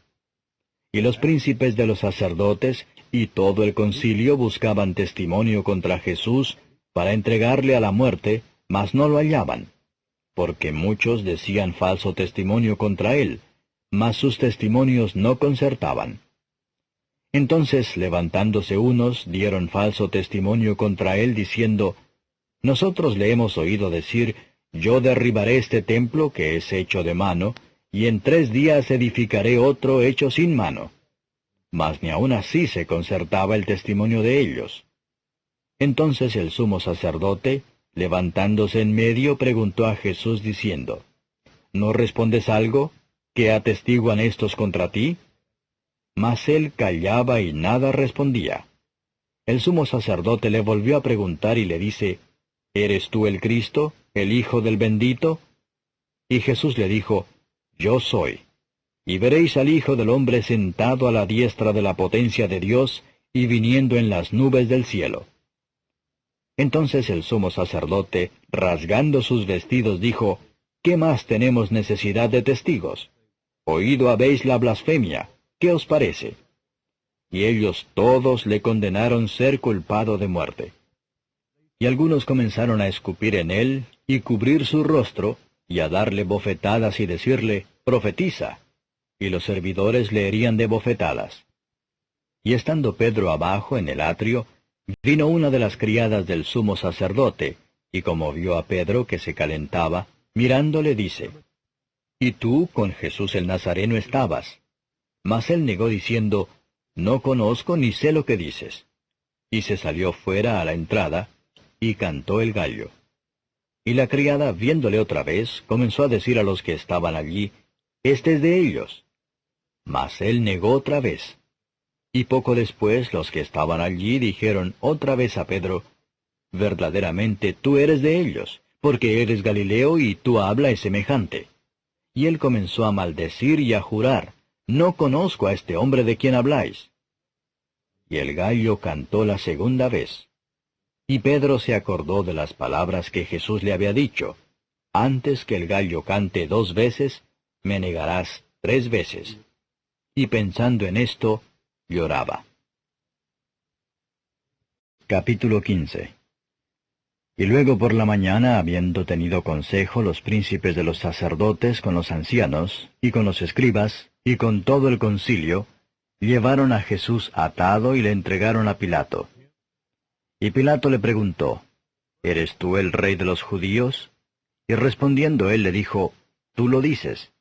Y los príncipes de los sacerdotes y todo el concilio buscaban testimonio contra Jesús para entregarle a la muerte, mas no lo hallaban, porque muchos decían falso testimonio contra él, mas sus testimonios no concertaban. Entonces, levantándose unos, dieron falso testimonio contra él, diciendo, Nosotros le hemos oído decir, Yo derribaré este templo que es hecho de mano, y en 3 días edificaré otro hecho sin mano. Mas ni aun así se concertaba el testimonio de ellos. Entonces el sumo sacerdote, levantándose en medio, preguntó a Jesús diciendo, ¿No respondes algo? ¿Qué atestiguan estos contra ti? Mas él callaba y nada respondía. El sumo sacerdote le volvió a preguntar y le dice, ¿Eres tú el Cristo, el Hijo del Bendito? Y Jesús le dijo, Yo soy. Y veréis al Hijo del Hombre sentado a la diestra de la potencia de Dios y viniendo en las nubes del cielo. Entonces el sumo sacerdote, rasgando sus vestidos, dijo, ¿Qué más tenemos necesidad de testigos? Oído habéis la blasfemia. ¿Qué os parece? Y ellos todos le condenaron ser culpado de muerte. Y algunos comenzaron a escupir en él, y cubrir su rostro, y a darle bofetadas y decirle, Profetiza. Y los servidores le herían de bofetadas. Y estando Pedro abajo en el atrio, vino una de las criadas del sumo sacerdote, y como vio a Pedro que se calentaba, mirándole dice, «¿Y tú con Jesús el Nazareno estabas?» Mas él negó diciendo, «No conozco ni sé lo que dices». Y se salió fuera a la entrada, y cantó el gallo. Y la criada, viéndole otra vez, comenzó a decir a los que estaban allí, «Este es de ellos». Mas él negó otra vez. Y poco después los que estaban allí dijeron otra vez a Pedro, «Verdaderamente tú eres de ellos, porque eres Galileo y tu habla es semejante». Y él comenzó a maldecir y a jurar, «No conozco a este hombre de quien habláis». Y el gallo cantó la segunda vez. Y Pedro se acordó de las palabras que Jesús le había dicho, «Antes que el gallo cante 2 veces, me negarás 3 veces». Y pensando en esto, lloraba. Capítulo 15. Y luego por la mañana, habiendo tenido consejo los príncipes de los sacerdotes con los ancianos, y con los escribas, y con todo el concilio, llevaron a Jesús atado y le entregaron a Pilato. Y Pilato le preguntó, «¿Eres tú el rey de los judíos?» Y respondiendo él le dijo, «Tú lo dices».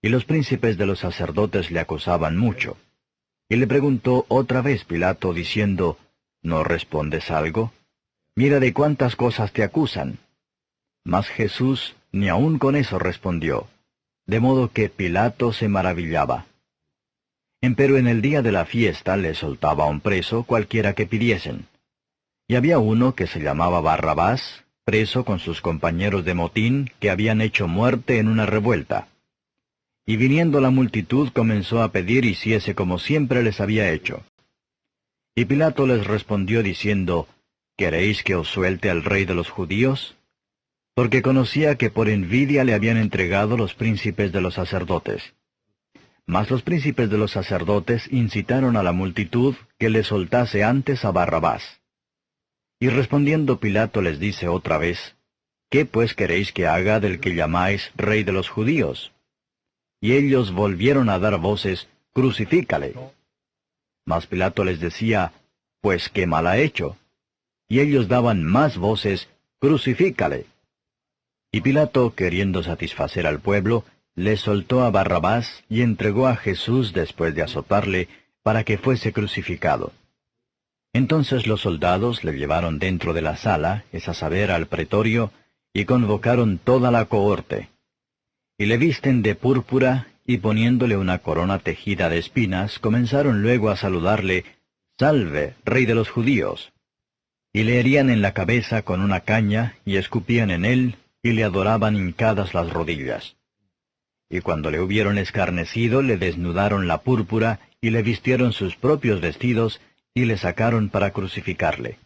Y los príncipes de los sacerdotes le acusaban mucho. Y le preguntó otra vez Pilato, diciendo, «¿No respondes algo? Mira de cuántas cosas te acusan». Mas Jesús ni aun con eso respondió, de modo que Pilato se maravillaba. Empero en el día de la fiesta le soltaba un preso cualquiera que pidiesen. Y había uno que se llamaba Barrabás, preso con sus compañeros de motín, que habían hecho muerte en una revuelta. Y viniendo la multitud comenzó a pedir hiciese como siempre les había hecho. Y Pilato les respondió diciendo, ¿Queréis que os suelte al rey de los judíos? Porque conocía que por envidia le habían entregado los príncipes de los sacerdotes. Mas los príncipes de los sacerdotes incitaron a la multitud que le soltase antes a Barrabás. Y respondiendo Pilato les dice otra vez, ¿qué pues queréis que haga del que llamáis Rey de los judíos? Y ellos volvieron a dar voces, crucifícale. Mas Pilato les decía, pues qué mal ha hecho. Y ellos daban más voces, crucifícale. Y Pilato, queriendo satisfacer al pueblo, le soltó a Barrabás y entregó a Jesús después de azotarle, para que fuese crucificado. Entonces los soldados le llevaron dentro de la sala, es a saber, al pretorio, y convocaron toda la cohorte. Y le visten de púrpura, y poniéndole una corona tejida de espinas, comenzaron luego a saludarle, «Salve, Rey de los judíos». Y le herían en la cabeza con una caña, y escupían en él, y le adoraban hincadas las rodillas. Y cuando le hubieron escarnecido, le desnudaron la púrpura, y le vistieron sus propios vestidos, y le sacaron para crucificarle.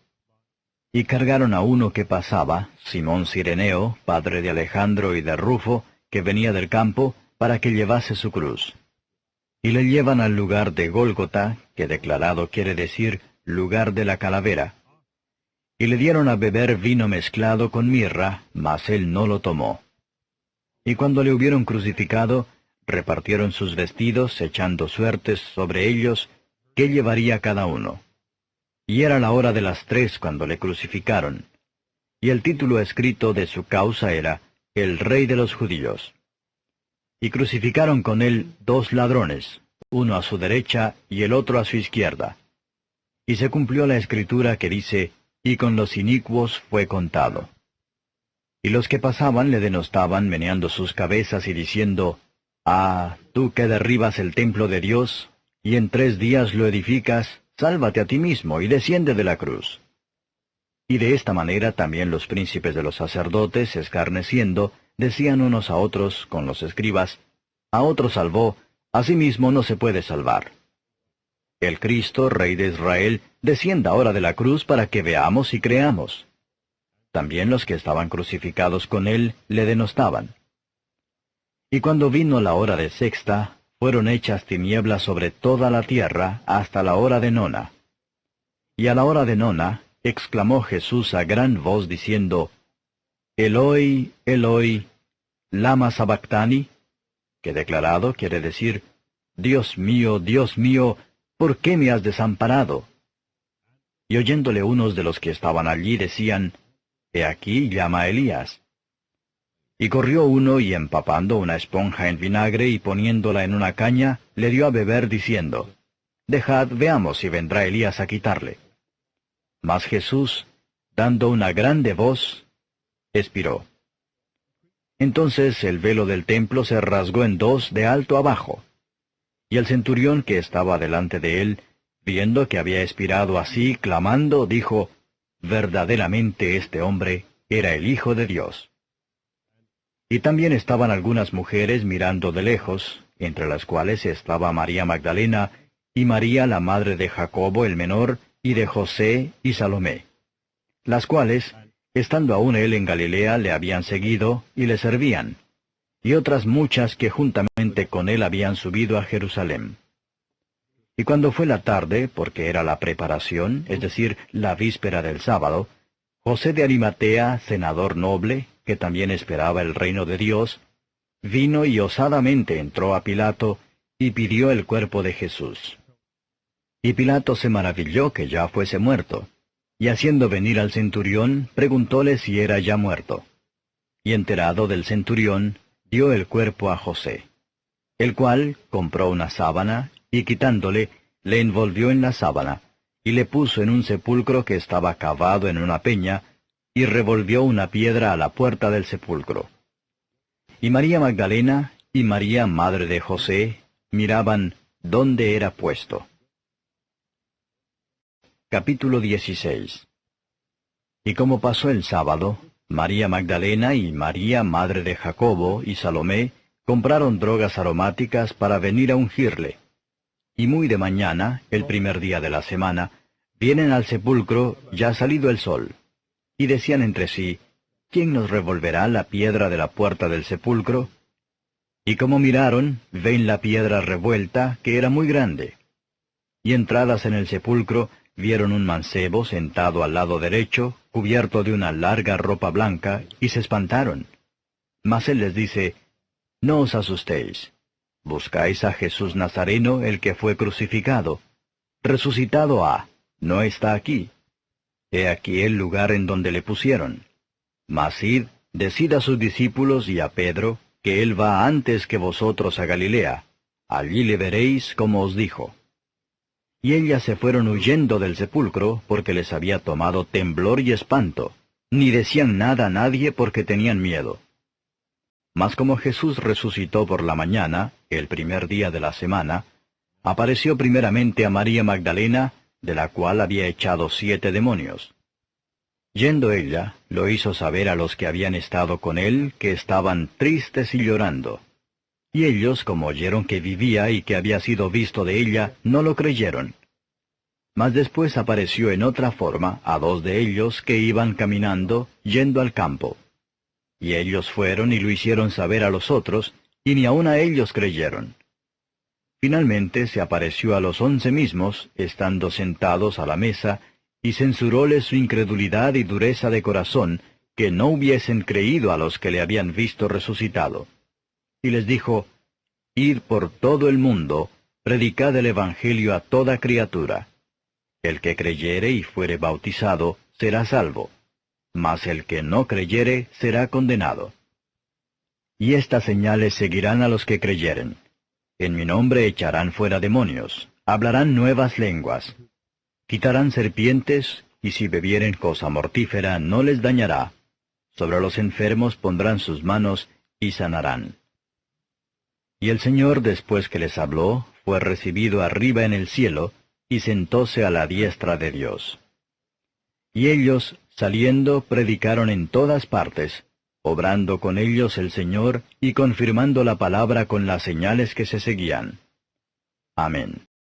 Y cargaron a uno que pasaba, Simón Cireneo, padre de Alejandro y de Rufo, que venía del campo, para que llevase su cruz. Y le llevan al lugar de Gólgota, que declarado quiere decir lugar de la calavera. Y le dieron a beber vino mezclado con mirra, mas él no lo tomó. Y cuando le hubieron crucificado, repartieron sus vestidos, echando suertes sobre ellos, qué llevaría cada uno. Y era la hora de las 3 cuando le crucificaron. Y el título escrito de su causa era, El Rey de los Judíos. Y crucificaron con él 2 ladrones, uno a su derecha y el otro a su izquierda. Y se cumplió la escritura que dice, y con los inicuos fue contado. Y los que pasaban le denostaban meneando sus cabezas y diciendo, «Ah, tú que derribas el templo de Dios, y en 3 días lo edificas, sálvate a ti mismo y desciende de la cruz». Y de esta manera también los príncipes de los sacerdotes, escarneciendo, decían unos a otros con los escribas, «A otro salvó, a sí mismo no se puede salvar». El Cristo, Rey de Israel, descienda ahora de la cruz para que veamos y creamos. También los que estaban crucificados con él le denostaban. Y cuando vino la hora de sexta, fueron hechas tinieblas sobre toda la tierra hasta la hora de nona. Y a la hora de nona, exclamó Jesús a gran voz diciendo, «Eloi, Eloi, lama sabactani», que declarado quiere decir, Dios mío, ¿por qué me has desamparado?» Y oyéndole unos de los que estaban allí decían, «He aquí llama a Elías». Y corrió uno y empapando una esponja en vinagre y poniéndola en una caña, le dio a beber diciendo, «Dejad, veamos si vendrá Elías a quitarle». Mas Jesús, dando una grande voz, expiró. Entonces el velo del templo se rasgó en 2 de alto abajo. Y el centurión que estaba delante de él, viendo que había expirado así, clamando, dijo, «Verdaderamente este hombre era el Hijo de Dios». Y también estaban algunas mujeres mirando de lejos, entre las cuales estaba María Magdalena, y María la madre de Jacobo el menor, y de José y Salomé, las cuales, estando aún él en Galilea, le habían seguido y le servían, y otras muchas que juntamente con él habían subido a Jerusalén. Y cuando fue la tarde, porque era la preparación, es decir, la víspera del sábado, José de Arimatea, senador noble, que también esperaba el reino de Dios, vino y osadamente entró a Pilato y pidió el cuerpo de Jesús. Y Pilato se maravilló que ya fuese muerto, y haciendo venir al centurión, preguntóle si era ya muerto. Y enterado del centurión, dio el cuerpo a José, el cual compró una sábana, y quitándole, le envolvió en la sábana, y le puso en un sepulcro que estaba cavado en una peña, y revolvió una piedra a la puerta del sepulcro. Y María Magdalena y María, madre de José, miraban dónde era puesto. Capítulo 16. Y como pasó el sábado, María Magdalena y María, madre de Jacobo y Salomé, compraron drogas aromáticas para venir a ungirle. Y muy de mañana, el primer día de la semana, vienen al sepulcro ya salido el sol. Y decían entre sí, ¿quién nos revolverá la piedra de la puerta del sepulcro? Y como miraron, ven la piedra revuelta, que era muy grande. Y entradas en el sepulcro, vieron un mancebo sentado al lado derecho, cubierto de una larga ropa blanca, y se espantaron. Mas él les dice, No os asustéis. Buscáis a Jesús Nazareno, el que fue crucificado. Resucitado ha, no está aquí. He aquí el lugar en donde le pusieron. Mas id, decid a sus discípulos y a Pedro, que él va antes que vosotros a Galilea. Allí le veréis como os dijo. Y ellas se fueron huyendo del sepulcro, porque les había tomado temblor y espanto, ni decían nada a nadie porque tenían miedo. Mas como Jesús resucitó por la mañana, el primer día de la semana, apareció primeramente a María Magdalena, de la cual había echado 7 demonios. Yendo ella, lo hizo saber a los que habían estado con él, que estaban tristes y llorando. Y ellos, como oyeron que vivía y que había sido visto de ella, no lo creyeron. Mas después apareció en otra forma a 2 de ellos que iban caminando, yendo al campo. Y ellos fueron y lo hicieron saber a los otros, y ni aun a ellos creyeron. Finalmente se apareció a los 11 mismos, estando sentados a la mesa, y censuróles su incredulidad y dureza de corazón, que no hubiesen creído a los que le habían visto resucitado. Y les dijo, Id por todo el mundo, predicad el Evangelio a toda criatura. El que creyere y fuere bautizado, será salvo, mas el que no creyere, será condenado. Y estas señales seguirán a los que creyeren. En mi nombre echarán fuera demonios, hablarán nuevas lenguas, quitarán serpientes, y si bebieren cosa mortífera no les dañará. Sobre los enfermos pondrán sus manos y sanarán. Y el Señor, después que les habló, fue recibido arriba en el cielo, y sentóse a la diestra de Dios. Y ellos, saliendo, predicaron en todas partes, obrando con ellos el Señor, y confirmando la palabra con las señales que se seguían. Amén.